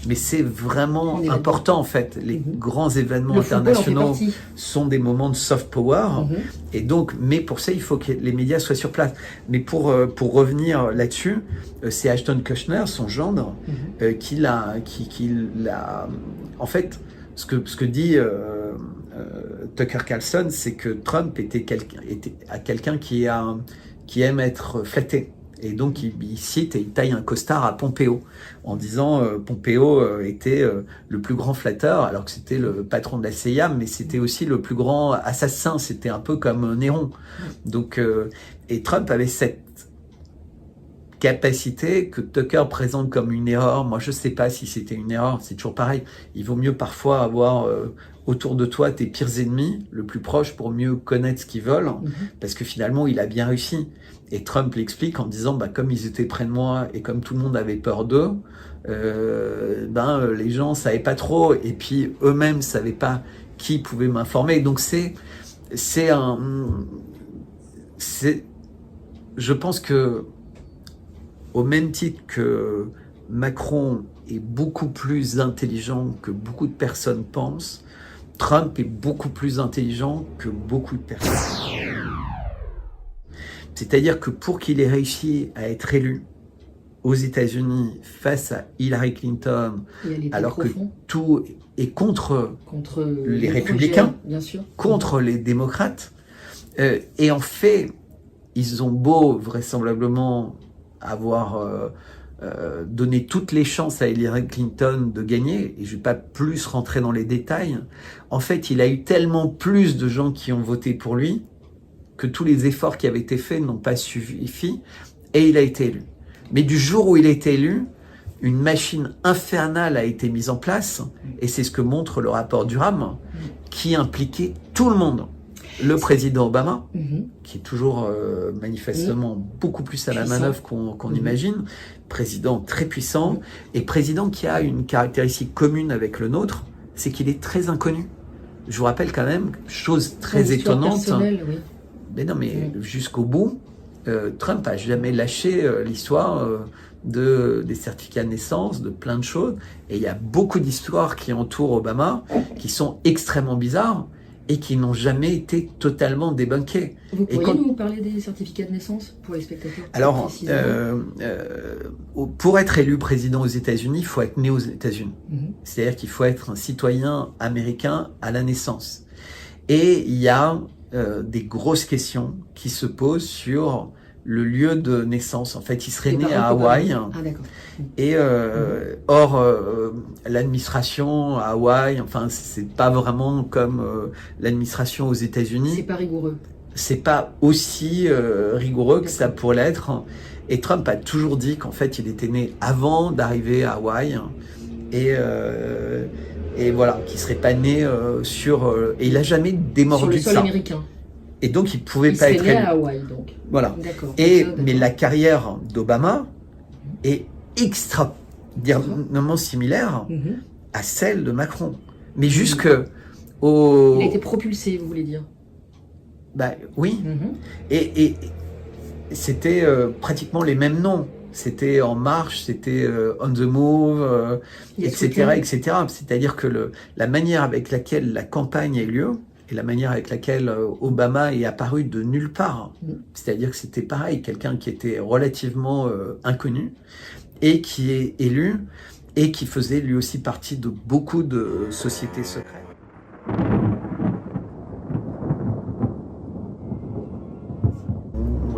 mais c'est vraiment important en fait. Les grands événements internationaux sont des moments de soft power, et donc, mais pour ça il faut que les médias soient sur place. Mais pour revenir là-dessus, c'est Ashton Kutcher, son gendre, qui l'a, en fait. Ce que dit Tucker Carlson, c'est que Trump était quelqu'un qui aime être flatté. Et donc, il cite et il taille un costard à Pompeo, en disant Pompeo était le plus grand flatteur, alors que c'était le patron de la CIA, mais c'était aussi le plus grand assassin. C'était un peu comme Néron. Donc, et Trump avait cette capacité que Tucker présente comme une erreur. Moi, je sais pas si c'était une erreur. C'est toujours pareil. Il vaut mieux parfois avoir autour de toi tes pires ennemis, le plus proche, pour mieux connaître ce qu'ils veulent, parce que finalement, il a bien réussi. Et Trump l'explique en disant, comme ils étaient près de moi et comme tout le monde avait peur d'eux, les gens savaient pas trop, et puis eux-mêmes savaient pas qui pouvait m'informer. Donc je pense que, au même titre que Macron est beaucoup plus intelligent que beaucoup de personnes pensent, Trump est beaucoup plus intelligent que beaucoup de personnes. C'est-à-dire que pour qu'il ait réussi à être élu aux États-Unis face à Hillary Clinton, alors que tout est contre les républicains, bien sûr, contre les démocrates, et en fait, ils ont beau vraisemblablement avoir donné toutes les chances à Hillary Clinton de gagner, et je ne vais pas plus rentrer dans les détails, en fait, il a eu tellement plus de gens qui ont voté pour lui que tous les efforts qui avaient été faits n'ont pas suffi, et il a été élu. Mais du jour où il a été élu, une machine infernale a été mise en place, et c'est ce que montre le rapport Durham, qui impliquait tout le monde. Le président Obama, qui est toujours manifestement beaucoup plus à la manœuvre qu'on imagine, président très puissant, et président qui a une caractéristique commune avec le nôtre, c'est qu'il est très inconnu. Je vous rappelle quand même, chose très étonnante, mais non, mais jusqu'au bout, Trump n'a jamais lâché l'histoire des certificats de naissance, de plein de choses, et il y a beaucoup d'histoires qui entourent Obama, qui sont extrêmement bizarres, et qui n'ont jamais été totalement débunkées. Vous pourriez nous parler des certificats de naissance pour les spectateurs? Alors, pour être élu président aux États-Unis, il faut être né aux États-Unis. C'est-à-dire qu'il faut être un citoyen américain à la naissance. Et il y a des grosses questions qui se posent sur le lieu de naissance. En fait, il serait né à Hawaï. Ah, d'accord. Et or, l'administration à Hawaï, enfin, c'est pas vraiment comme l'administration aux États-Unis. C'est pas rigoureux. C'est pas aussi rigoureux que ça pourrait l'être. Et Trump a toujours dit qu'en fait, il était né avant d'arriver à Hawaï. Et voilà, qu'il serait pas né et il a jamais démordu de ça. Sur le sol américain. Et donc, il pouvait pas être élu. Il serait né à Hawaï, donc. Voilà. Mais la carrière d'Obama est extraordinairement similaire à celle de Macron. Mais jusque au... Il a été propulsé, vous voulez dire? Oui. Et c'était pratiquement les mêmes noms. C'était En Marche, c'était On the Move, etc., etc. C'est-à-dire que la manière avec laquelle la campagne a eu lieu, et la manière avec laquelle Obama est apparu de nulle part, c'est-à-dire que c'était pareil, quelqu'un qui était relativement inconnu, et qui est élu, et qui faisait lui aussi partie de beaucoup de sociétés secrètes.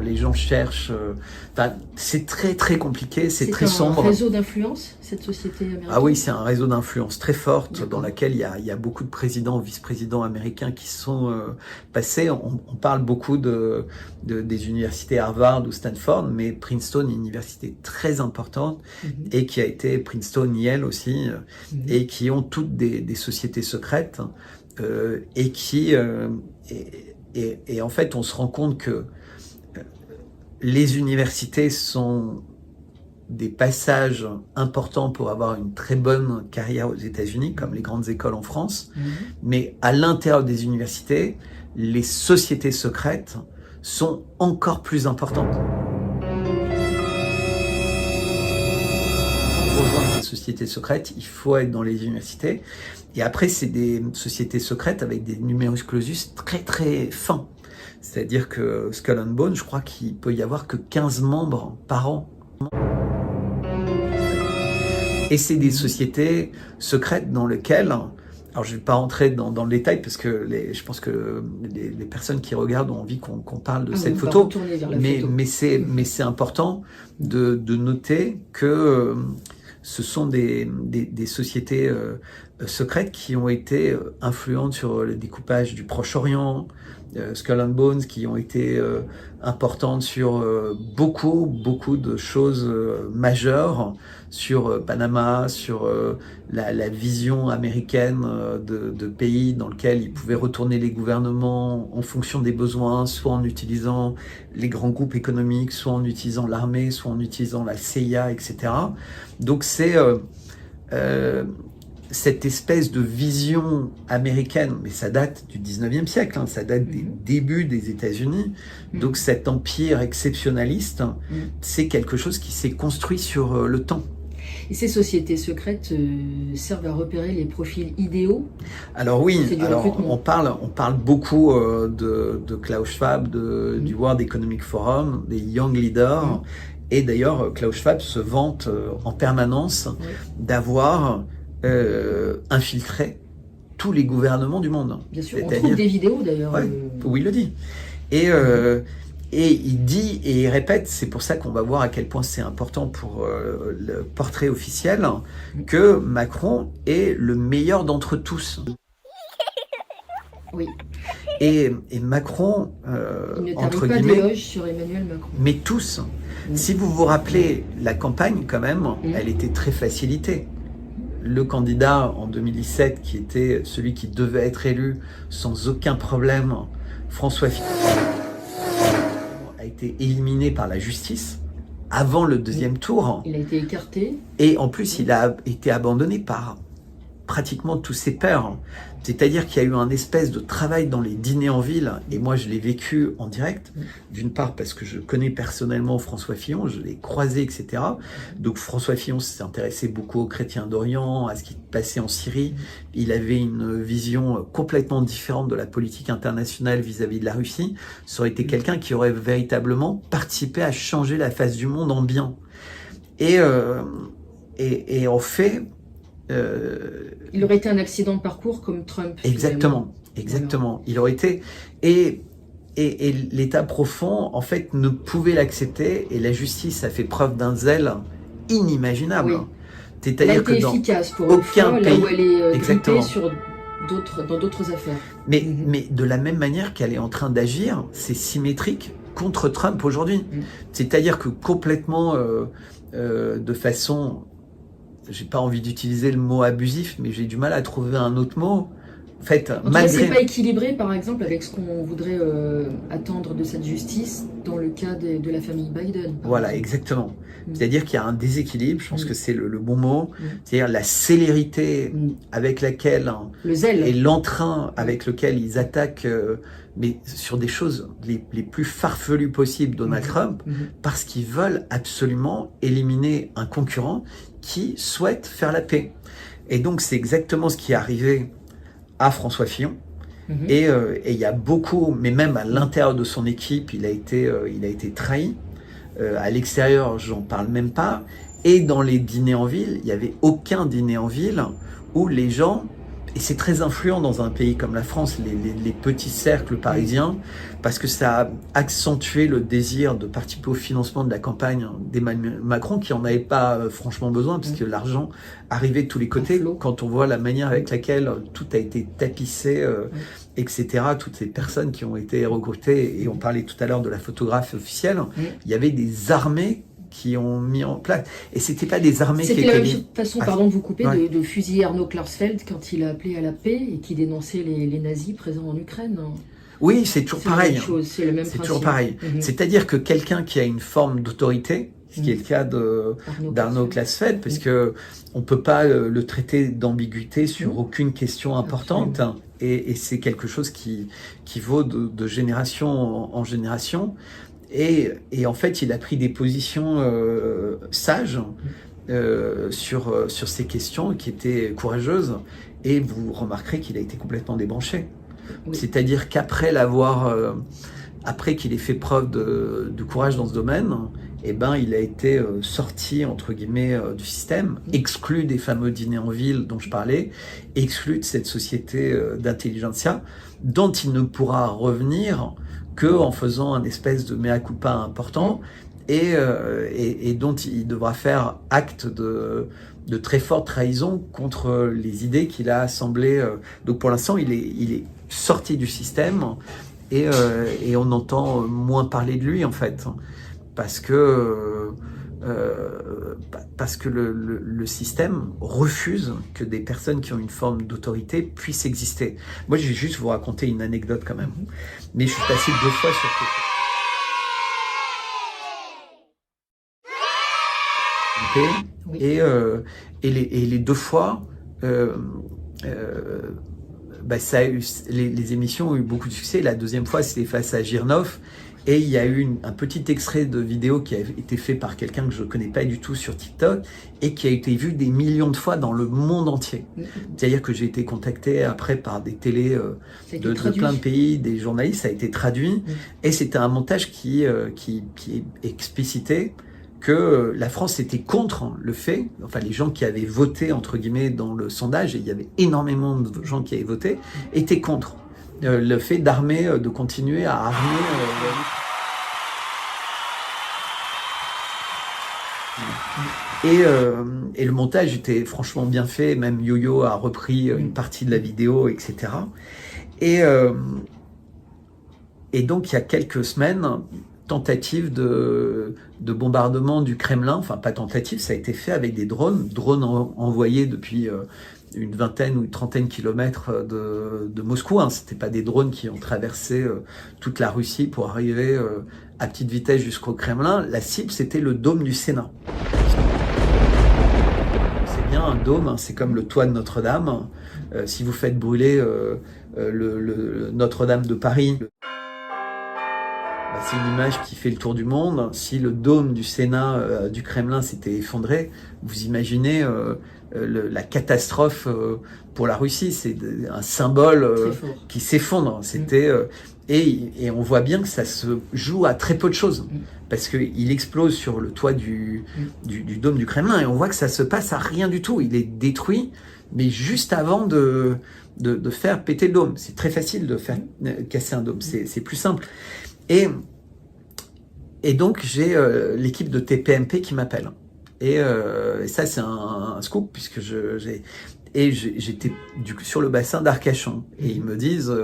Les gens cherchent... c'est très très compliqué, c'est très sombre. C'est un réseau d'influence, cette société américaine? Ah oui, c'est un réseau d'influence très forte dans laquelle il y a beaucoup de présidents, vice-présidents américains qui sont passés. On parle beaucoup des universités Harvard ou Stanford, mais Princeton est une université très importante et qui a été Princeton, Yale aussi, et qui ont toutes des sociétés secrètes et qui... et en fait, on se rend compte que les universités sont des passages importants pour avoir une très bonne carrière aux États-Unis, comme les grandes écoles en France. Mais à l'intérieur des universités, les sociétés secrètes sont encore plus importantes. Pour rejoindre ces sociétés secrètes, il faut être dans les universités. Et après, c'est des sociétés secrètes avec des numerus clausus très très fins. C'est-à-dire que Skull and Bones, je crois qu'il peut y avoir que 15 membres par an. Et c'est des sociétés secrètes dans lesquelles, alors je ne vais pas rentrer dans le détail parce que je pense que les personnes qui regardent ont envie qu'on parle de cette photo, mais c'est important de noter que ce sont des sociétés secrètes qui ont été influentes sur le découpage du Proche-Orient, Skull and Bones, qui ont été importantes sur beaucoup de choses majeures, sur Panama, sur la vision américaine de pays dans lequel ils pouvaient retourner les gouvernements en fonction des besoins, soit en utilisant les grands groupes économiques, soit en utilisant l'armée, soit en utilisant la CIA, etc. Donc c'est cette espèce de vision américaine, mais ça date du 19e siècle, ça date des débuts des États-Unis. Donc cet empire exceptionnaliste, c'est quelque chose qui s'est construit sur le temps. Et ces sociétés secrètes servent à repérer les profils idéaux? Alors oui, on parle beaucoup de Klaus Schwab, du World Economic Forum, des Young Leaders. Et d'ailleurs, Klaus Schwab se vante en permanence d'avoir infiltré tous les gouvernements du monde. Bien sûr, on trouve des vidéos d'ailleurs. Où il le dit. Et il dit et il répète, c'est pour ça qu'on va voir à quel point c'est important pour le portrait officiel, que Macron est le meilleur d'entre tous. Oui. Et Macron, il ne entre pas guillemets, d'éloge sur Emmanuel Macron. Mais tous. Si vous vous rappelez, la campagne, quand même, elle était très facilitée. Le candidat en 2017, qui était celui qui devait être élu sans aucun problème, François Fillon, a été éliminé par la justice avant le deuxième tour. Il a été écarté. Et en plus, il a été abandonné par pratiquement tous ses pairs. C'est-à-dire qu'il y a eu un espèce de travail dans les dîners en ville, et moi je l'ai vécu en direct, d'une part parce que je connais personnellement François Fillon, je l'ai croisé, etc. Donc François Fillon s'est intéressé beaucoup aux chrétiens d'Orient, à ce qui passait en Syrie. Il avait une vision complètement différente de la politique internationale vis-à-vis de la Russie. Ça aurait été quelqu'un qui aurait véritablement participé à changer la face du monde en bien. Et en fait, il aurait été un accident de parcours comme Trump. Exactement. Voilà. Il aurait été... Et l'État profond, en fait, ne pouvait l'accepter, et la justice a fait preuve d'un zèle inimaginable. Oui. C'est-à-dire que dans efficace pour aucun pays... là où elle est Exactement. dans d'autres affaires. Mais de la même manière qu'elle est en train d'agir, c'est symétrique contre Trump aujourd'hui. C'est-à-dire que complètement de façon... J'ai pas envie d'utiliser le mot abusif, mais j'ai du mal à trouver un autre mot. En fait, c'est pas équilibré, par exemple, avec ce qu'on voudrait attendre de cette justice dans le cas de la famille Biden. Voilà, exactement. C'est-à-dire qu'il y a un déséquilibre, je pense que c'est le bon mot. C'est-à-dire la célérité avec laquelle... Le zèle. Et l'entrain avec lequel ils attaquent, mais sur des choses les plus farfelues possibles, Donald Trump, parce qu'ils veulent absolument éliminer un concurrent qui souhaite faire la paix. Et donc c'est exactement ce qui est arrivé à François Fillon. Et il y a beaucoup, mais même à l'intérieur de son équipe, il a été trahi. À l'extérieur, j'en parle même pas. Et dans les dîners en ville, il n'y avait aucun dîner en ville où les gens... Et c'est très influent dans un pays comme la France, les petits cercles parisiens, parce que ça a accentué le désir de participer au financement de la campagne d'Emmanuel Macron, qui n'en avait pas franchement besoin, puisque l'argent arrivait de tous les côtés. Quand on voit la manière avec laquelle tout a été tapissé, etc., toutes ces personnes qui ont été recrutées, et on parlait tout à l'heure de la photographie officielle, il y avait des armées qui ont mis en place. Et c'était pas des armées qui étaient... C'était la même façon, pardon de vous couper, de fusiller Arnaud Klarsfeld quand il a appelé à la paix et qui dénonçait les nazis présents en Ukraine. Oui, c'est toujours pareil. C'est le même principe. C'est toujours pareil. C'est-à-dire que quelqu'un qui a une forme d'autorité, ce qui est le cas d'Arnaud Klarsfeld, parce que on peut pas le traiter d'ambiguïté sur aucune question importante. Et c'est quelque chose qui vaut de génération en génération. Et en fait, il a pris des positions sages sur ces questions qui étaient courageuses. Et vous remarquerez qu'il a été complètement débranché. C'est-à-dire qu'après après qu'il ait fait preuve de courage dans ce domaine, eh ben, il a été sorti, entre guillemets, du système, exclu des fameux dîners en ville dont je parlais, exclu de cette société d'intelligentsia, dont il ne pourra revenir qu'en faisant un espèce de mea culpa important, et dont il devra faire acte de très forte trahison contre les idées qu'il a assemblées. Donc pour l'instant, il est sorti du système, et on entend moins parler de lui en fait, parce que le système refuse que des personnes qui ont une forme d'autorité puissent exister. Moi, je vais juste vous raconter une anecdote quand même. Mais je suis passé 2 fois sur TP. Et les 2 fois, ça a eu, les émissions ont eu beaucoup de succès. La 2e fois, c'était face à Girnoff. Et il y a eu un petit extrait de vidéo qui a été fait par quelqu'un que je ne connais pas du tout sur TikTok et qui a été vu des millions de fois dans le monde entier. C'est-à-dire que j'ai été contacté après par des télés de plein de pays, des journalistes, ça a été traduit. Et c'était un montage qui explicitait que la France était contre le fait, enfin les gens qui avaient voté entre guillemets dans le sondage, et il y avait énormément de gens qui avaient voté, étaient contre le fait de continuer à armer et le montage était franchement bien fait, même Yo-Yo a repris une partie de la vidéo, etc. Et donc il y a quelques semaines, tentative de bombardement du Kremlin, enfin pas tentative, ça a été fait avec des drones envoyés depuis une vingtaine ou une trentaine de kilomètres de Moscou. C'était pas des drones qui ont traversé toute la Russie pour arriver à petite vitesse jusqu'au Kremlin. La cible, c'était le dôme du Sénat. C'est bien un dôme, c'est comme le toit de Notre-Dame. Si vous faites brûler le Notre-Dame de Paris, c'est une image qui fait le tour du monde. Si le dôme du Sénat du Kremlin s'était effondré, vous imaginez la catastrophe pour la Russie. C'est un symbole qui s'effondre. Et on voit bien que ça se joue à très peu de choses, parce qu'il explose sur le toit du dôme du Kremlin, et on voit que ça se passe à rien du tout. Il est détruit, mais juste avant de faire péter le dôme. C'est très facile de faire casser un dôme, c'est plus simple. Et donc, j'ai l'équipe de TPMP qui m'appelle. Et ça, c'est un scoop, puisque j'étais sur le bassin d'Arcachon. Et ils me disent,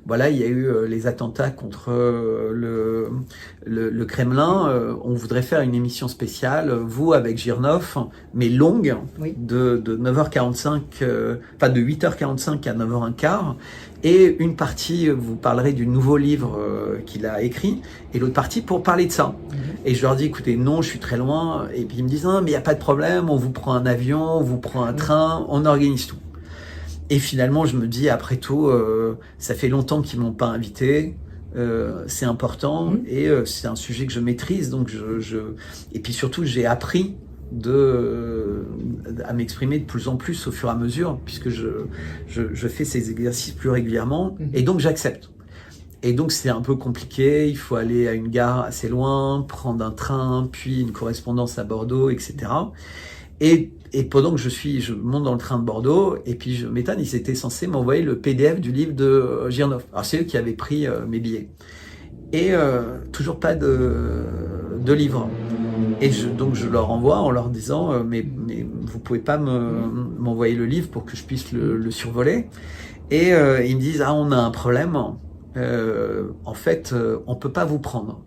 voilà, il y a eu les attentats contre le Kremlin. On voudrait faire une émission spéciale, vous avec Girnoff, mais longue, de 9h45, enfin de 8h45 à 9h15. Et une partie, vous parlerez du nouveau livre qu'il a écrit, et l'autre partie pour parler de ça. Et je leur dis, écoutez, non, je suis très loin. Et puis ils me disent, non, mais il n'y a pas de problème, on vous prend un avion, on vous prend un train, on organise tout. Et finalement, je me dis, après tout, ça fait longtemps qu'ils ne m'ont pas invité, c'est important, et c'est un sujet que je maîtrise. Donc et puis surtout, j'ai appris à m'exprimer de plus en plus au fur et à mesure, puisque je fais ces exercices plus régulièrement, et donc j'accepte. Et donc c'est un peu compliqué, il faut aller à une gare assez loin, prendre un train, puis une correspondance à Bordeaux, etc. Et pendant que je monte dans le train de Bordeaux, et puis je m'étonne, ils étaient censés m'envoyer le PDF du livre de Girnoff. Alors c'est eux qui avaient pris mes billets. Et toujours pas de livre. Et donc je leur envoie en leur disant mais vous pouvez pas m'envoyer le livre pour que je puisse le survoler. Et ils me disent, ah, on a un problème, en fait on peut pas vous prendre.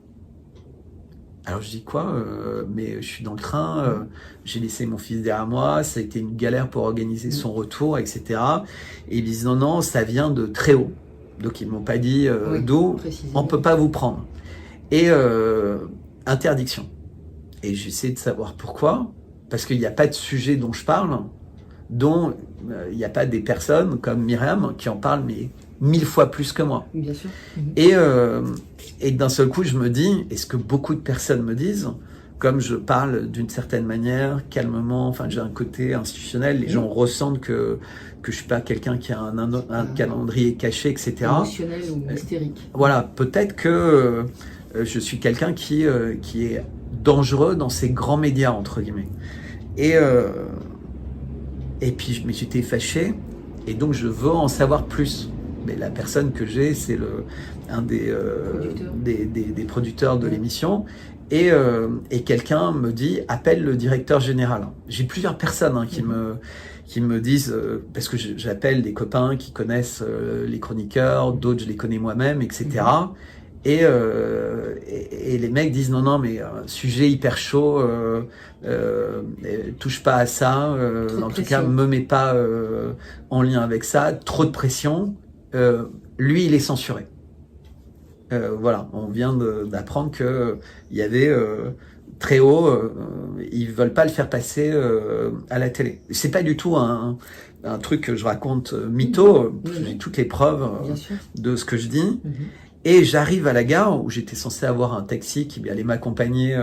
Alors je dis quoi, mais je suis dans le train, j'ai laissé mon fils derrière moi, ça a été une galère pour organiser son retour, etc. Et ils disent non, ça vient de très haut. Donc ils m'ont pas dit d'où, on peut pas vous prendre. Et interdiction. Et j'essaie de savoir pourquoi, parce qu'il n'y a pas de sujet dont je parle, dont il n'y a pas des personnes comme Myriam qui en parlent, mais 1000 fois plus que moi. Bien sûr. Et d'un seul coup, je me dis, et ce que beaucoup de personnes me disent, comme je parle d'une certaine manière, calmement, enfin j'ai un côté institutionnel, les gens ressentent que je suis pas quelqu'un qui a un calendrier caché, etc. Émotionnel ou hystérique. Voilà, peut-être que je suis quelqu'un qui est dangereux dans ces grands médias, entre guillemets. Et puis j'étais fâché, et donc je veux en savoir plus. mais la personne que j'ai, c'est un des producteurs de l'émission. Et quelqu'un me dit, appelle le directeur général. J'ai plusieurs personnes qui me disent, parce que j'appelle des copains qui connaissent les chroniqueurs, d'autres je les connais moi-même, etc. Et les mecs disent non, mais sujet hyper chaud, touche pas à ça, en tout cas me mets pas en lien avec ça, trop de pression, lui il est censuré. Voilà, on vient d'apprendre que il y avait très haut, ils veulent pas le faire passer à la télé. C'est pas du tout un truc que je raconte mytho, j'ai toutes les preuves de ce que je dis. Et j'arrive à la gare où j'étais censé avoir un taxi qui allait m'accompagner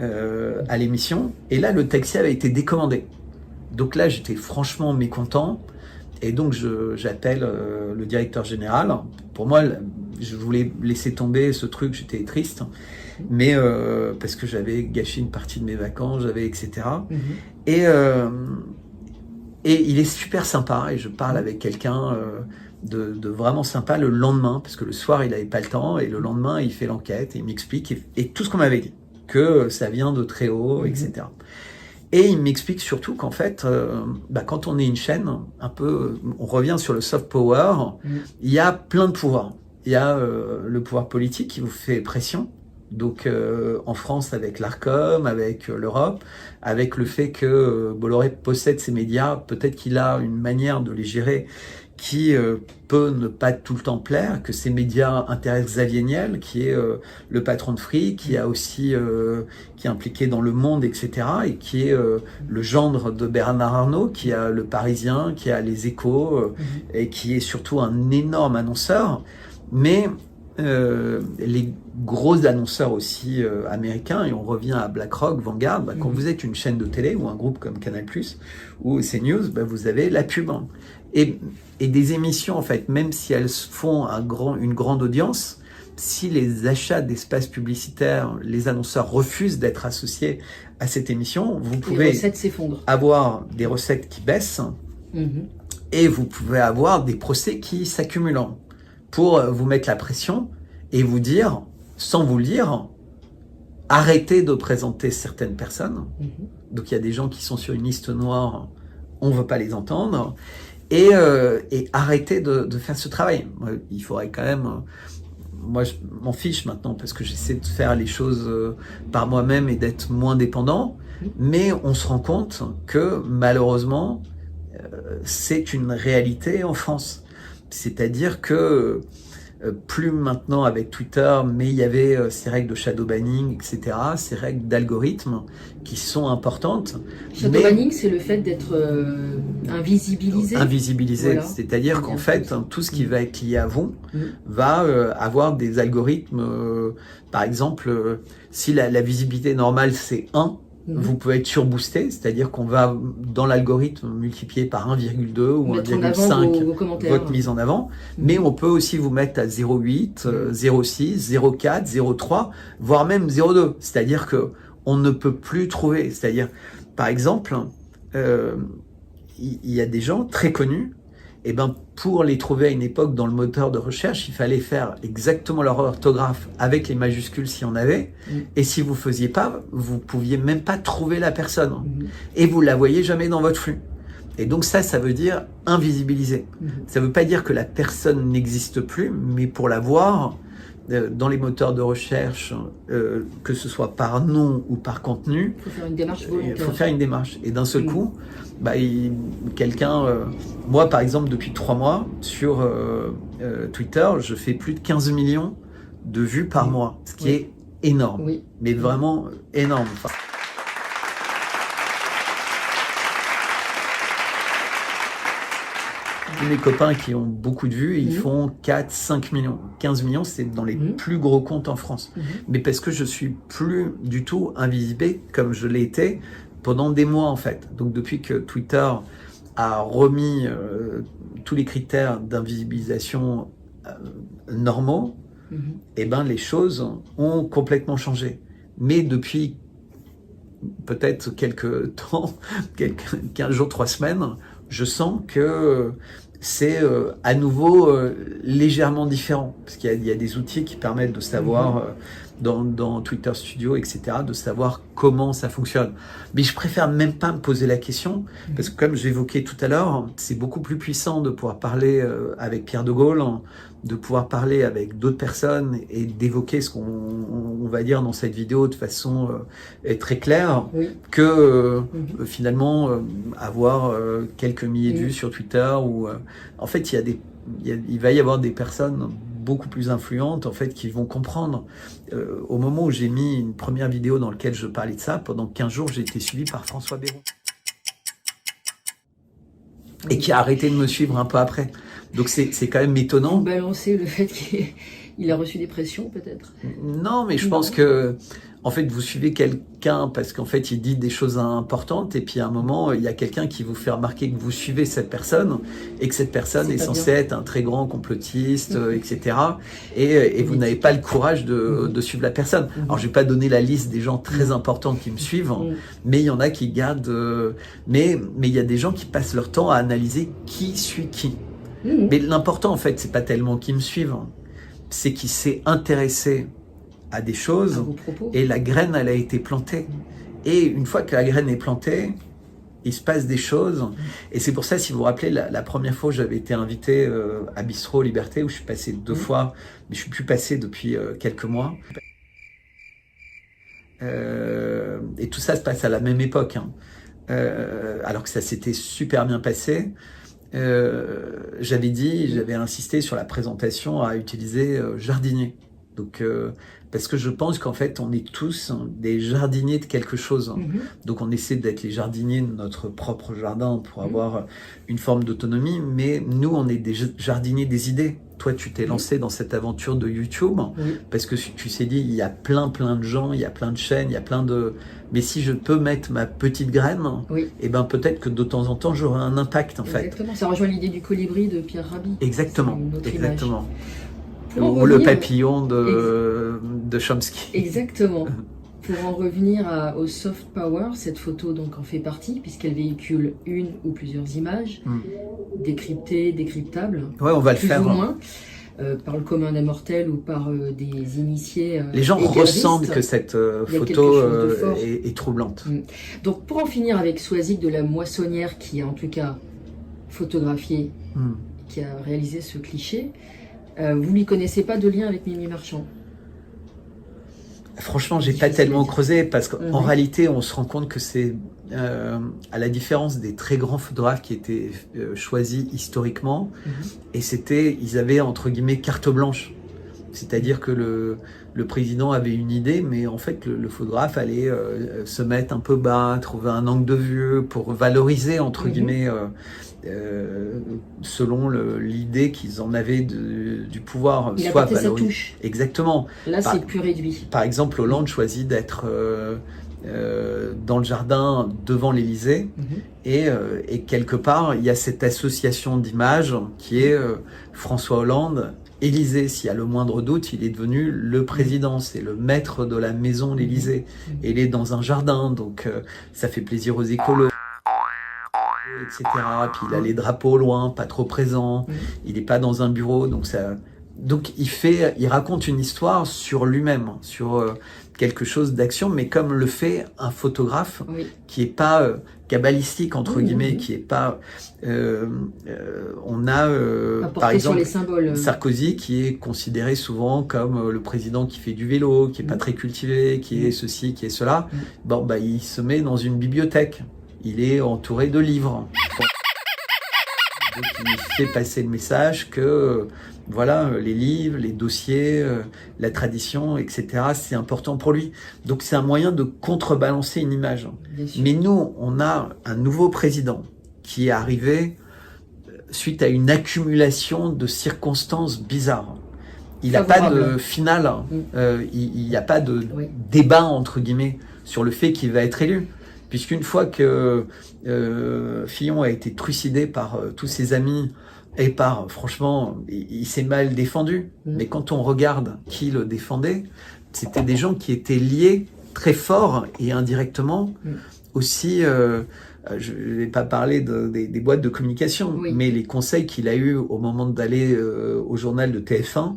à l'émission. Et là, le taxi avait été décommandé. Donc là, j'étais franchement mécontent. Et donc, j'appelle le directeur général. Pour moi, je voulais laisser tomber ce truc, j'étais triste. Mais parce que j'avais gâché une partie de mes vacances, etc. Et il est super sympa. Et je parle avec quelqu'un de vraiment sympa le lendemain, parce que le soir, il n'avait pas le temps. Et le lendemain, il fait l'enquête et il m'explique. Et tout ce qu'on m'avait dit, que ça vient de très haut, etc. Et il m'explique surtout qu'en fait, quand on est une chaîne, un peu, on revient sur le soft power, il y a plein de pouvoirs. Il y a le pouvoir politique qui vous fait pression. Donc en France, avec l'Arcom, avec l'Europe, avec le fait que Bolloré possède ces médias, peut-être qu'il a une manière de les gérer qui peut ne pas tout le temps plaire, que ces médias intéressent Xavier Niel, qui est le patron de Free, qui a aussi qui est impliqué dans Le Monde, etc., et qui est le gendre de Bernard Arnault, qui a Le Parisien, qui a Les Échos, et qui est surtout un énorme annonceur. Mais les gros annonceurs aussi américains, et on revient à BlackRock, Vanguard, quand vous êtes une chaîne de télé ou un groupe comme Canal+, ou CNews, vous avez la pub. Et des émissions, en fait, même si elles font une grande audience, si les achats d'espaces publicitaires, les annonceurs refusent d'être associés à cette émission, vous pouvez avoir des recettes qui baissent et vous pouvez avoir des procès qui s'accumulent pour vous mettre la pression et vous dire, sans vous le dire, arrêtez de présenter certaines personnes. Donc il y a des gens qui sont sur une liste noire, on ne veut pas les entendre. Et arrêtez de faire ce travail. Il faudrait quand même... Moi, je m'en fiche maintenant parce que j'essaie de faire les choses par moi-même et d'être moins dépendant. Mais on se rend compte que malheureusement, c'est une réalité en France. C'est-à-dire que plus maintenant avec Twitter, mais il y avait ces règles de shadow banning, etc., ces règles d'algorithme qui sont importantes. Shadow banning, c'est le fait d'être invisibilisé. Invisibilisé, voilà. C'est-à-dire qu'en fait, tout ce qui va être lié à vous va avoir des algorithmes. Par exemple, si la visibilité normale, c'est 1, vous pouvez être surboosté, c'est-à-dire qu'on va dans l'algorithme multiplier par 1,2 ou 1,5 votre mise en avant, mais on peut aussi vous mettre à 0,8, 0,6, 0,4, 0,3, voire même 0,2, c'est-à-dire que on ne peut plus trouver, c'est-à-dire, par exemple, il y a des gens très connus, et pour les trouver à une époque dans le moteur de recherche, il fallait faire exactement leur orthographe avec les majuscules s'il y en avait. Et si vous faisiez pas, vous pouviez même pas trouver la personne. Et vous la voyez jamais dans votre flux. Et donc ça veut dire invisibiliser. Ça veut pas dire que la personne n'existe plus, mais pour la voir dans les moteurs de recherche, que ce soit par nom ou par contenu, il faut faire une démarche volontaire. Il faut faire une démarche. Et d'un seul coup, quelqu'un... moi, par exemple, depuis 3 mois, sur Twitter, je fais plus de 15 millions de vues par mois, ce qui est énorme. Mais vraiment énorme. Mes copains qui ont beaucoup de vues, ils font 4, 5 millions. 15 millions, c'est dans les plus gros comptes en France. Mais parce que je suis plus du tout invisible comme je l'ai été pendant des mois, en fait. Donc, depuis que Twitter a remis tous les critères d'invisibilisation normaux, les choses ont complètement changé. Mais depuis peut-être quelques temps, 15 jours, 3 semaines, je sens que c'est à nouveau légèrement différent. Parce qu'il y a des outils qui permettent de savoir, dans Twitter Studio, etc., de savoir comment ça fonctionne. Mais je préfère même pas me poser la question, parce que comme j'évoquais tout à l'heure, c'est beaucoup plus puissant de pouvoir parler avec Pierre de Gaulle, de pouvoir parler avec d'autres personnes et d'évoquer ce qu'on va dire dans cette vidéo de façon très claire, que finalement avoir quelques milliers de vues sur Twitter. Ou en fait, il va y avoir des personnes beaucoup plus influentes en fait qui vont comprendre. Au moment où j'ai mis une première vidéo dans laquelle je parlais de ça, pendant 15 jours, j'ai été suivi par François Bayrou. Et qui a arrêté de me suivre un peu après. Donc c'est quand même étonnant. Vous balancez le fait qu'il a reçu des pressions peut-être? Non, mais je pense que en fait vous suivez quelqu'un parce qu'en fait il dit des choses importantes et puis à un moment il y a quelqu'un qui vous fait remarquer que vous suivez cette personne et que cette personne est censée être un très grand complotiste, etc. Et vous n'avez pas le courage de suivre la personne. Alors je vais pas donner la liste des gens très importants qui me suivent, mais il y en a qui gardent. Mais il y a des gens qui passent leur temps à analyser qui suit qui. Mais l'important en fait c'est pas tellement qui me suivent, c'est qui s'est intéressé à des choses et la graine elle a été plantée. Et une fois que la graine est plantée, il se passe des choses. Et c'est pour ça, si vous vous rappelez, la première fois où j'avais été invité à Bistrot Liberté, où je suis passé 2 fois, mais je suis plus passé depuis quelques mois. Et tout ça se passe à la même époque, alors que ça s'était super bien passé. J'avais insisté sur la présentation à utiliser jardinier. Donc, parce que je pense qu'en fait, on est tous des jardiniers de quelque chose. Donc, on essaie d'être les jardiniers de notre propre jardin pour avoir une forme d'autonomie. Mais nous, on est des jardiniers des idées. Toi, tu t'es lancé dans cette aventure de YouTube parce que tu t'es dit, il y a plein de gens, il y a plein de chaînes, il y a plein de... Mais si je peux mettre ma petite graine, et ben peut-être que de temps en temps, j'aurai un impact, en fait. Exactement, ça rejoint l'idée du colibri de Pierre Rabhi. Exactement, exactement. Ou le papillon de Chomsky. Exactement. Pour en revenir au soft power, cette photo donc en fait partie, puisqu'elle véhicule une ou plusieurs images, décryptées, décryptables. Ouais, on va le faire. Plus ou moins, par le commun des mortels ou par des initiés. Les gens ressentent que cette photo est troublante. Donc pour en finir avec Soisic de la Moissonnière, qui a en tout cas photographié, qui a réalisé ce cliché, vous n'y connaissez pas de lien avec Mimi Marchand? Franchement, j'ai pas tellement creusé parce qu'en réalité, on se rend compte que c'est, à la différence des très grands photographes qui étaient choisis historiquement, et ils avaient entre guillemets carte blanche. C'est-à-dire que le président avait une idée, mais en fait, le photographe allait se mettre un peu bas, trouver un angle de vue pour valoriser, entre guillemets, selon l'idée qu'ils en avaient du pouvoir. Il a sa touche. Exactement. Là, c'est plus réduit. Par exemple, Hollande choisit d'être dans le jardin devant l'Élysée, et quelque part, il y a cette association d'images qui est François Hollande. Élysée, s'il y a le moindre doute, il est devenu le président, c'est le maître de la maison l'Élysée. Et il est dans un jardin, donc ça fait plaisir aux écolos, etc. Puis il a les drapeaux au loin, pas trop présent, il n'est pas dans un bureau, donc il raconte une histoire sur lui-même, sur quelque chose d'action, mais comme le fait un photographe qui est pas kabbalistique entre guillemets, qui est pas. On a par exemple les symboles. Sarkozy qui est considéré souvent comme le président qui fait du vélo, qui est pas très cultivé, qui est ceci, qui est cela. Bon, bah il se met dans une bibliothèque. Il est entouré de livres. Donc, il fait passer le message que voilà, les livres, les dossiers, la tradition, etc., c'est important pour lui. Donc c'est un moyen de contrebalancer une image. Mais nous, on a un nouveau président qui est arrivé suite à une accumulation de circonstances bizarres. Il n'a pas de finale, il n'y a pas de débat, entre guillemets, sur le fait qu'il va être élu. Puisqu'une fois que Fillon a été trucidé par tous ses amis et franchement, il s'est mal défendu. Mais quand on regarde qui le défendait, c'était des gens qui étaient liés très fort et indirectement aussi je ne vais pas parler des boîtes de communication, Oui. mais les conseils qu'il a eus au moment d'aller au journal de TF1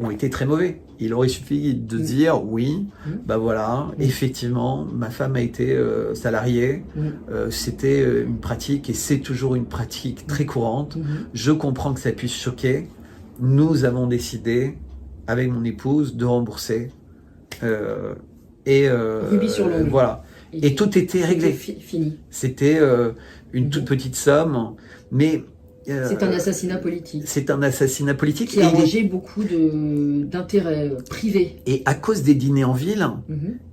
ont été très mauvais. Il aurait suffi de dire oui, bah voilà, effectivement, ma femme a été salariée, c'était une pratique et c'est toujours une pratique très courante. Je comprends que ça puisse choquer. Nous avons décidé, avec mon épouse, de rembourser. Rubis sur l'onglet. Voilà. Et tout était réglé. Fini. C'était une toute petite somme, mais c'est un assassinat politique. C'est un assassinat politique. Qui a arrangé beaucoup d'intérêts privés. Et à cause des dîners en ville,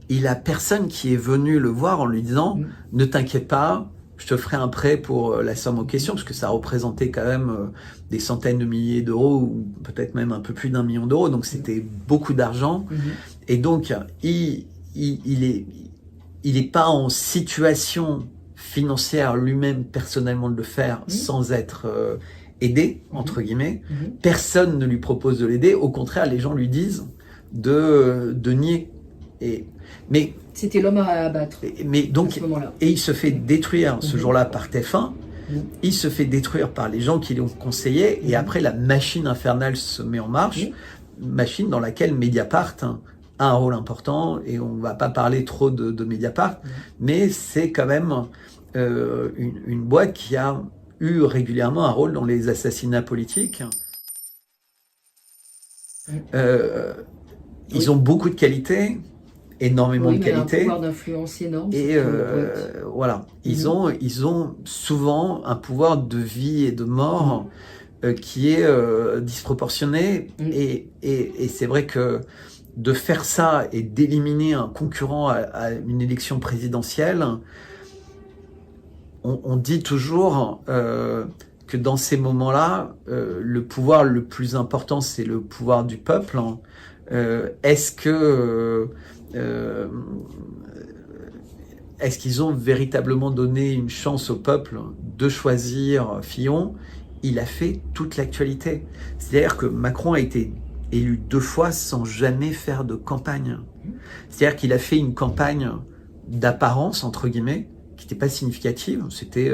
il a personne qui est venu le voir en lui disant ne t'inquiète pas, je te ferai un prêt pour la somme en question, parce que ça représentait quand même des centaines de milliers d'euros, ou peut-être même un peu plus d'1 million d'euros, donc c'était beaucoup d'argent. Et donc, il est pas en situation financière lui-même personnellement de le faire sans être aidé, entre guillemets. Personne ne lui propose de l'aider, au contraire, les gens lui disent de nier. Mais c'était l'homme à abattre. Mais donc, à ce moment-là. Et il se fait détruire ce jour-là par TF1. Il se fait détruire par les gens qui l'ont conseillé. Et après, la machine infernale se met en marche. Machine dans laquelle Mediapart a un rôle important. Et on va pas parler trop de Mediapart. Mais c'est quand même une boîte qui a eu régulièrement un rôle dans les assassinats politiques. Ils ont beaucoup de qualités. Énormément de qualité. Un pouvoir d'influence énorme. Et voilà, ils ont souvent un pouvoir de vie et de mort qui est disproportionné. Et c'est vrai que de faire ça et d'éliminer un concurrent à une élection présidentielle, on dit toujours que dans ces moments-là, le pouvoir le plus important, c'est le pouvoir du peuple. Est-ce qu'ils ont véritablement donné une chance au peuple de choisir Fillon? Il a fait toute l'actualité. C'est-à-dire que Macron a été élu 2 fois sans jamais faire de campagne. C'est-à-dire qu'il a fait une campagne d'apparence, entre guillemets, qui n'était pas significative. C'était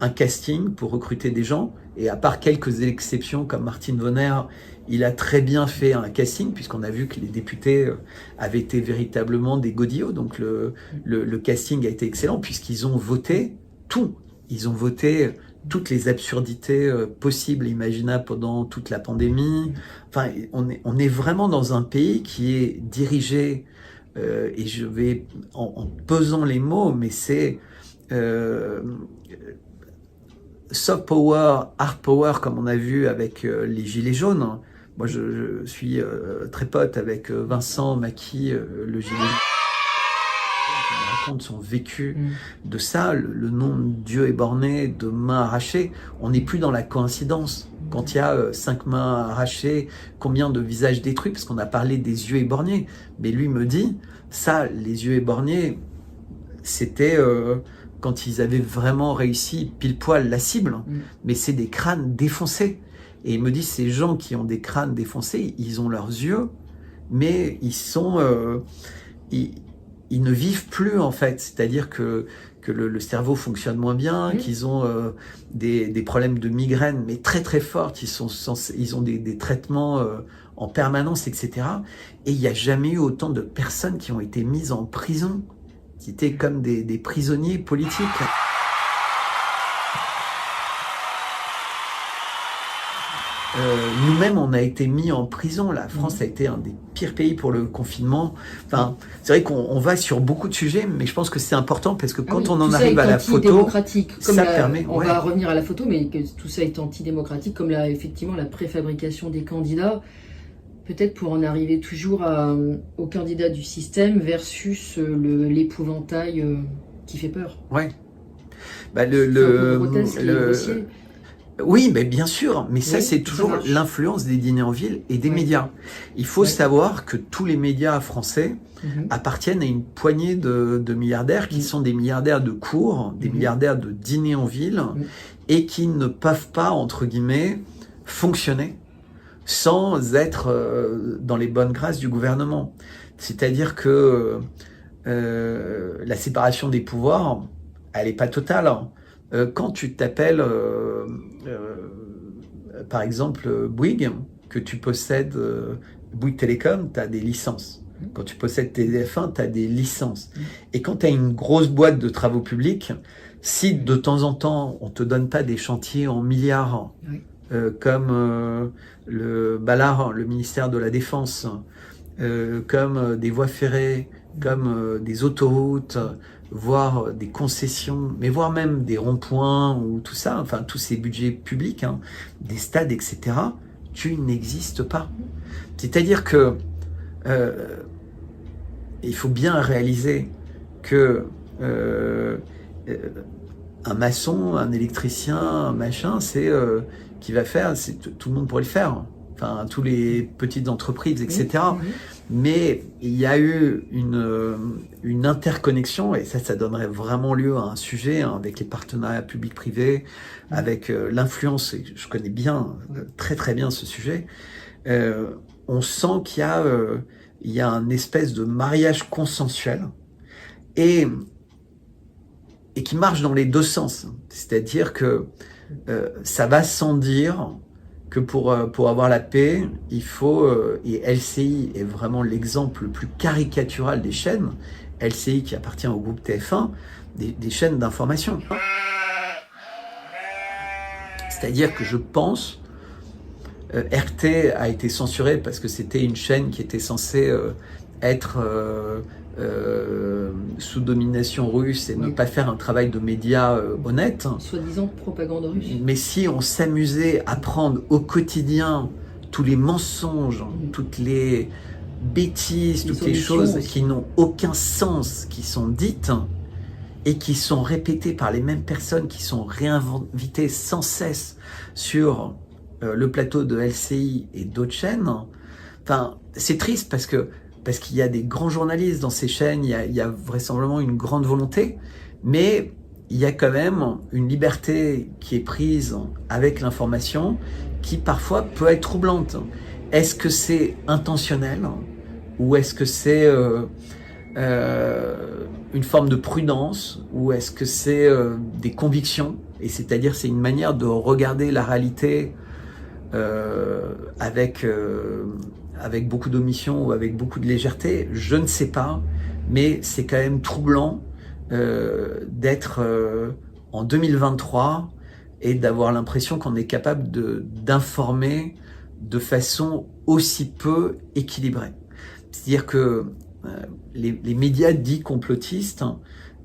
un casting pour recruter des gens. Et à part quelques exceptions comme Martine Vonner, il a très bien fait un casting, puisqu'on a vu que les députés avaient été véritablement des godillots. Donc le casting a été excellent, puisqu'ils ont voté tout. Ils ont voté toutes les absurdités possibles et imaginables pendant toute la pandémie. Enfin, on est vraiment dans un pays qui est dirigé, et je vais en pesant les mots, mais c'est soft power, hard power, comme on a vu avec les Gilets jaunes. Moi, je suis très pote avec Vincent Maquis, le Gilet jaune. Il raconte son vécu de ça, le nom de Dieu est borné, de mains arrachées. On n'est plus dans la coïncidence. Quand il y a 5 mains arrachées, combien de visages détruits, parce qu'on a parlé des yeux éborgnés. Mais lui me dit, ça, les yeux éborgnés, c'était quand ils avaient vraiment réussi pile poil la cible, mais c'est des crânes défoncés. Et il me dit, ces gens qui ont des crânes défoncés, ils ont leurs yeux, mais ils sont, ils ne vivent plus en fait. C'est-à-dire que le cerveau fonctionne moins bien, qu'ils ont des problèmes de migraine, mais très très fortes. Ils ont des traitements en permanence, etc. Et il n'y a jamais eu autant de personnes qui ont été mises en prison, qui étaient comme des prisonniers politiques. Nous-mêmes, on a été mis en prison. La France a été un des pires pays pour le confinement. Enfin, c'est vrai qu'on va sur beaucoup de sujets, mais je pense que c'est important parce que quand on en arrive à la photo, ça permet. On va revenir à la photo, mais que tout ça est antidémocratique, comme effectivement la préfabrication des candidats. Peut-être pour en arriver toujours au candidat du système versus l'épouvantail qui fait peur. Ouais. Bah grossier. Oui, mais bien sûr, mais ça c'est toujours l'influence des dîners en ville et des médias. Il faut savoir que tous les médias français appartiennent à une poignée de milliardaires qui sont des milliardaires de cours, des milliardaires de dîners en ville et qui ne peuvent pas, entre guillemets, fonctionner sans être dans les bonnes grâces du gouvernement. C'est-à-dire que la séparation des pouvoirs, elle n'est pas totale. Quand tu t'appelles, par exemple, Bouygues, que tu possèdes Bouygues Télécom, tu as des licences. Quand tu possèdes TF1, tu as des licences. Et quand tu as une grosse boîte de travaux publics, si de temps en temps, on te donne pas des chantiers en milliards, comme le Ballard, le ministère de la Défense, comme des voies ferrées, comme des autoroutes, voire des concessions, mais voire même des ronds-points ou tout ça, enfin tous ces budgets publics, hein, des stades, etc., tu n'existes pas. C'est-à-dire que il faut bien réaliser que un maçon, un électricien, un machin, c'est qui va faire, tout le monde pourrait le faire. Enfin, tous les petites entreprises, etc. Mais il y a eu une interconnexion, et ça donnerait vraiment lieu à un sujet, hein, avec les partenariats publics-privés, avec l'influence, et je connais bien, très très bien ce sujet. On sent qu'il y a un espèce de mariage consensuel et qui marche dans les deux sens. C'est-à-dire que ça va sans dire que pour avoir la paix, il faut, et LCI est vraiment l'exemple le plus caricatural des chaînes, LCI qui appartient au groupe TF1, des chaînes d'information. C'est-à-dire que je pense, RT a été censuré parce que c'était une chaîne qui était censée être sous domination russe et ne pas faire un travail de médias honnête. Soi-disant propagande russe. Mais si on s'amusait à prendre au quotidien tous les mensonges, toutes les bêtises, toutes les choses qui n'ont aucun sens, qui sont dites et qui sont répétées par les mêmes personnes, qui sont réinvitées sans cesse sur le plateau de LCI et d'autres chaînes, enfin, c'est triste parce qu'il y a des grands journalistes dans ces chaînes, il y a vraisemblablement une grande volonté, mais il y a quand même une liberté qui est prise avec l'information qui parfois peut être troublante. Est-ce que c'est intentionnel ou est-ce que c'est une forme de prudence ou est-ce que c'est des convictions? Et c'est-à-dire c'est une manière de regarder la réalité avec beaucoup d'omission ou avec beaucoup de légèreté, je ne sais pas, mais c'est quand même troublant d'être en 2023 et d'avoir l'impression qu'on est capable d'informer de façon aussi peu équilibrée. C'est-à-dire que les médias dits complotistes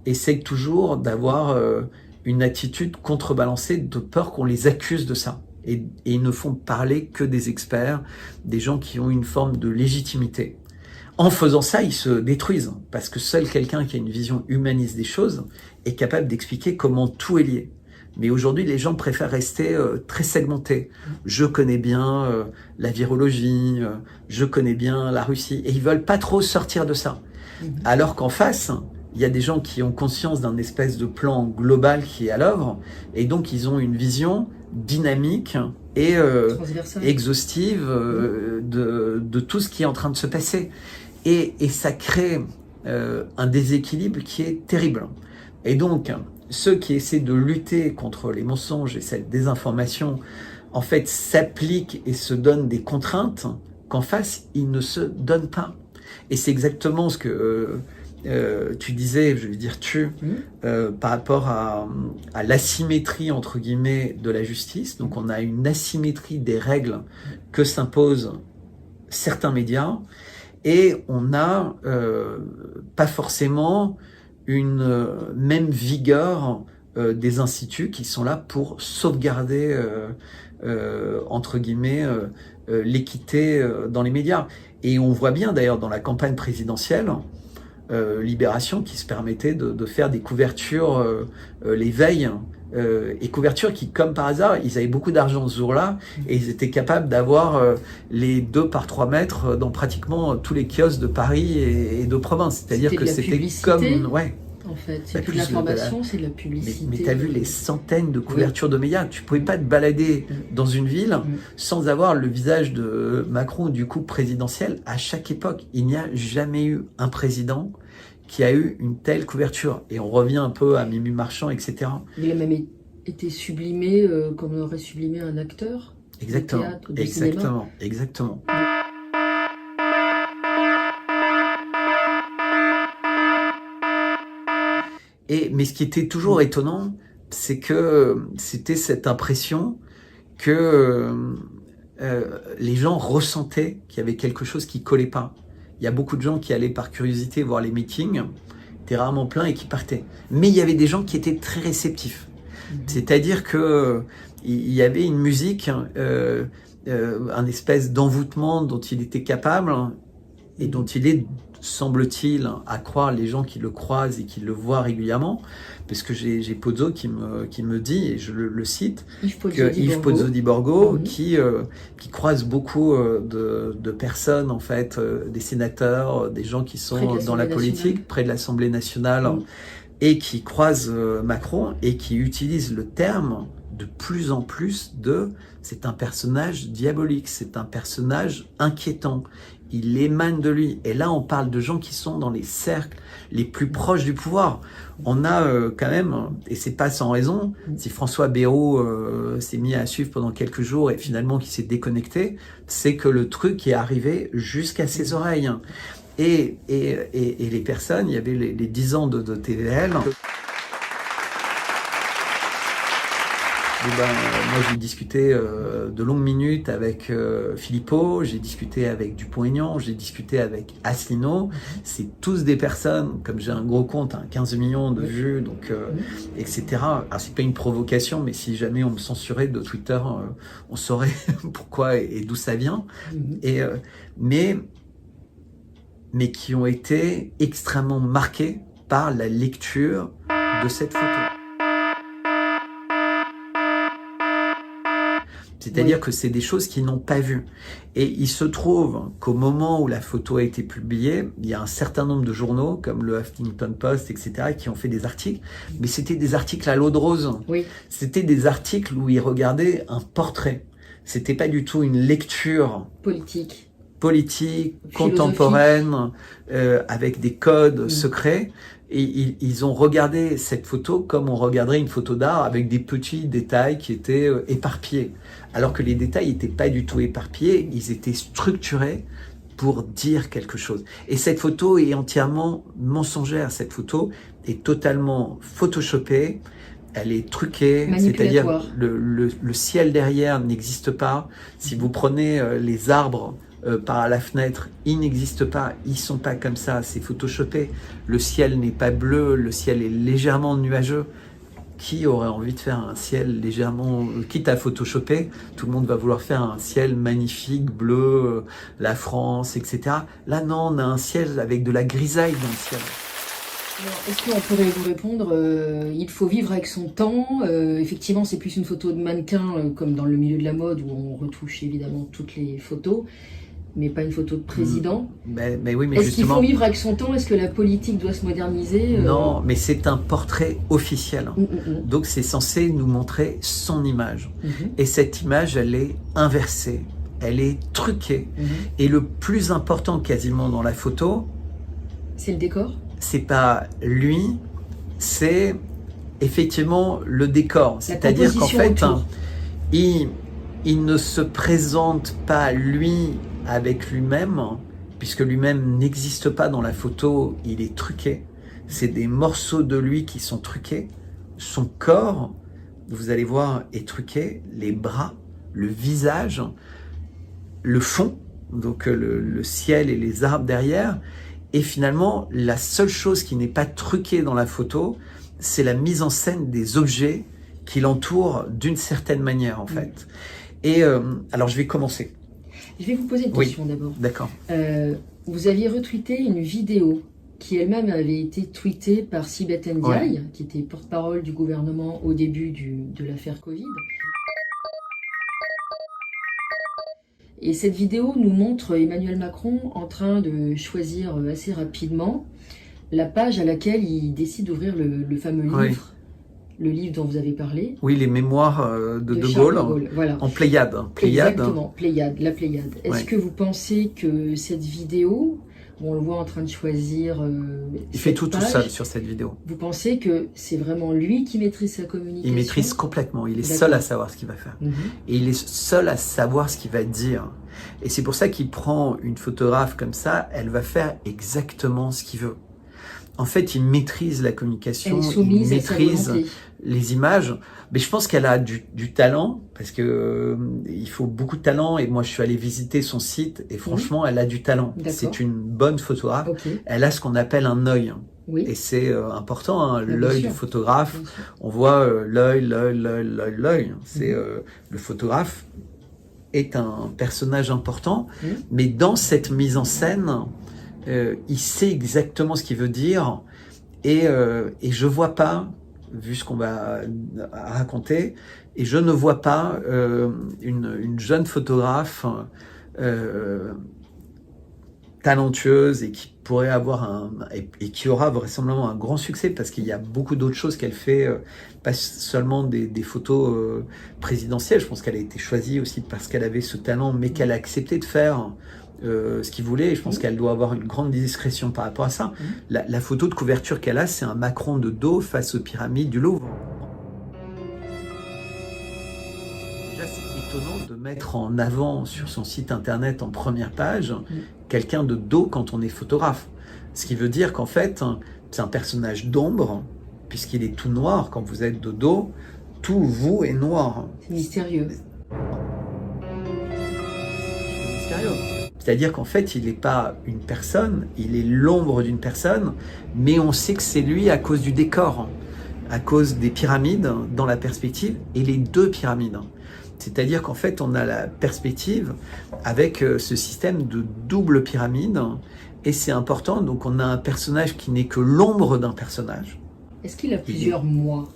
essayent toujours d'avoir une attitude contrebalancée de peur qu'on les accuse de ça. Et ils ne font parler que des experts, des gens qui ont une forme de légitimité. En faisant ça, ils se détruisent, parce que seul quelqu'un qui a une vision humaniste des choses est capable d'expliquer comment tout est lié. Mais aujourd'hui, les gens préfèrent rester très segmentés. Je connais bien la virologie, je connais bien la Russie, et ils veulent pas trop sortir de ça. Alors qu'en face, il y a des gens qui ont conscience d'un espèce de plan global qui est à l'œuvre, et donc ils ont une vision dynamique et exhaustive de tout ce qui est en train de se passer. Et ça crée un déséquilibre qui est terrible. Et donc, ceux qui essaient de lutter contre les mensonges et cette désinformation, en fait, s'appliquent et se donnent des contraintes qu'en face, ils ne se donnent pas. Et c'est exactement ce que tu disais, je veux dire par rapport à l'asymétrie, entre guillemets, de la justice. Donc on a une asymétrie des règles que s'imposent certains médias et on n'a pas forcément une même vigueur des instituts qui sont là pour sauvegarder, entre guillemets, l'équité dans les médias. Et on voit bien d'ailleurs dans la campagne présidentielle, Libération qui se permettait de faire des couvertures les veilles, et couvertures qui, comme par hasard, ils avaient beaucoup d'argent ce jour-là et ils étaient capables d'avoir les 2 par 3 mètres dans pratiquement tous les kiosques de Paris et de province. C'est-à-dire que c'était comme... En fait, c'est plus de l'information, c'est de la publicité. Mais tu as vu les centaines de couvertures de médias. Tu ne pouvais pas te balader dans une ville sans avoir le visage de Macron, du coup présidentiel. À chaque époque, il n'y a jamais eu un président qui a eu une telle couverture. Et on revient un peu à Mimi Marchand, etc. Il a même été sublimé comme on aurait sublimé un acteur Exactement, de théâtre, de cinéma. Exactement. Mais ce qui était toujours étonnant, c'est que c'était cette impression que les gens ressentaient qu'il y avait quelque chose qui collait pas. Il y a beaucoup de gens qui allaient par curiosité voir les meetings, étaient rarement pleins et qui partaient. Mais il y avait des gens qui étaient très réceptifs. C'est-à-dire que il y avait une musique, un espèce d'envoûtement dont il était capable et dont il est, semble-t-il, à croire les gens qui le croisent et qui le voient régulièrement, parce que j'ai Pozzo qui me dit, et je le cite, Yves Pozzo di Borgo, qui croise beaucoup de personnes, en fait, des sénateurs, des gens qui sont dans la politique, près de l'Assemblée nationale, et qui croisent Macron, et qui utilisent le terme de plus en plus c'est un personnage diabolique, c'est un personnage inquiétant. Il émane de lui. Et là, on parle de gens qui sont dans les cercles les plus proches du pouvoir. On a quand même, et c'est pas sans raison, si François Bayrou s'est mis à suivre pendant quelques jours et finalement qui s'est déconnecté, c'est que le truc est arrivé jusqu'à ses oreilles. Et les personnes, il y avait les 10 ans de TVL. Moi, j'ai discuté de longues minutes avec Philippot, j'ai discuté avec Dupont-Aignan, j'ai discuté avec Asselineau. C'est tous des personnes, comme j'ai un gros compte, 15 millions de vues, donc etc. Alors, c'est pas une provocation, mais si jamais on me censurait de Twitter, on saurait pourquoi et d'où ça vient. Mais qui ont été extrêmement marqués par la lecture de cette photo. C'est-à-dire que c'est des choses qu'ils n'ont pas vues. Et il se trouve qu'au moment où la photo a été publiée, il y a un certain nombre de journaux, comme le Huffington Post, etc., qui ont fait des articles. Mais c'était des articles à l'eau de rose. Oui. C'était des articles où ils regardaient un portrait. C'était pas du tout une lecture politique, contemporaine, avec des codes secrets. Et ils ont regardé cette photo comme on regarderait une photo d'art avec des petits détails qui étaient éparpillés. Alors que les détails n'étaient pas du tout éparpillés, ils étaient structurés pour dire quelque chose. Et cette photo est entièrement mensongère. Cette photo est totalement photoshopée, elle est truquée, c'est-à-dire le ciel derrière n'existe pas. Si vous prenez les arbres par la fenêtre, ils n'existent pas, ils sont pas comme ça, c'est photoshopé. Le ciel n'est pas bleu, le ciel est légèrement nuageux. Qui aurait envie de faire un ciel légèrement, quitte à photoshopper, tout le monde va vouloir faire un ciel magnifique, bleu, la France, etc. Là non, on a un ciel avec de la grisaille dans le ciel. Est-ce qu'on pourrait vous répondre, il faut vivre avec son temps, effectivement c'est plus une photo de mannequin comme dans le milieu de la mode où on retouche évidemment toutes les photos, mais pas une photo de président. Mais oui, mais est-ce qu'il faut vivre avec son temps? Est-ce que la politique doit se moderniser? Non, mais c'est un portrait officiel. Donc c'est censé nous montrer son image. Et cette image, elle est inversée, elle est truquée. Et le plus important quasiment dans la photo... c'est le décor? C'est pas lui, c'est effectivement le décor. C'est-à-dire qu'en fait, il ne se présente pas lui avec lui-même, puisque lui-même n'existe pas dans la photo, il est truqué. C'est des morceaux de lui qui sont truqués. Son corps, vous allez voir, est truqué. Les bras, le visage, le fond, donc le ciel et les arbres derrière. Et finalement, la seule chose qui n'est pas truquée dans la photo, c'est la mise en scène des objets qui l'entourent d'une certaine manière, en fait. Et alors, je vais commencer. Je vais vous poser une question d'abord. D'accord. Vous aviez retweeté une vidéo qui elle-même avait été tweetée par Sibeth Ndiaye, qui était porte-parole du gouvernement au début de l'affaire Covid. Et cette vidéo nous montre Emmanuel Macron en train de choisir assez rapidement la page à laquelle il décide d'ouvrir le fameux livre, le livre dont vous avez parlé. Oui, les mémoires de Gaulle, voilà. En Pléiade. Exactement, Pléiade, la Pléiade. Est-ce que vous pensez que cette vidéo où on le voit en train de choisir. Il fait tout page. seul sur cette vidéo. Vous pensez que c'est vraiment lui qui maîtrise sa communication? Il maîtrise complètement. Il est seul à savoir ce qu'il va faire. Et il est seul à savoir ce qu'il va dire. Et c'est pour ça qu'il prend une photographe comme ça, elle va faire exactement ce qu'il veut. En fait, il maîtrise la communication, il maîtrise les images. Mais je pense qu'elle a du talent, parce que il faut beaucoup de talent. Et moi, je suis allé visiter son site, et franchement, elle a du talent. C'est une bonne photographe. Elle a ce qu'on appelle un œil. Et c'est important, hein, l'œil du photographe. On voit l'œil. C'est le photographe est un personnage important, mais dans cette mise en scène, il sait exactement ce qu'il veut dire, et je vois pas, vu ce qu'on va raconter, et je ne vois pas une jeune photographe talentueuse et qui pourrait avoir et qui aura vraisemblablement un grand succès, parce qu'il y a beaucoup d'autres choses qu'elle fait, pas seulement des photos présidentielles. Je pense qu'elle a été choisie aussi parce qu'elle avait ce talent, mais qu'elle a accepté de faire ce qu'il voulait, et je pense qu'elle doit avoir une grande discrétion par rapport à ça. La photo de couverture qu'elle a, c'est un Macron de dos face aux pyramides du Louvre. Déjà, c'est étonnant de mettre en avant sur son site internet en première page quelqu'un de dos quand on est photographe. Ce qui veut dire qu'en fait, c'est un personnage d'ombre, puisqu'il est tout noir. Quand vous êtes de dos, tout vous est noir. C'est mystérieux. C'est mystérieux. C'est-à-dire qu'en fait, il n'est pas une personne, il est l'ombre d'une personne, mais on sait que c'est lui à cause du décor, à cause des pyramides dans la perspective, et les deux pyramides. C'est-à-dire qu'en fait, on a la perspective avec ce système de double pyramide, et c'est important. Donc on a un personnage qui n'est que l'ombre d'un personnage. Est-ce qu'il a plusieurs moi?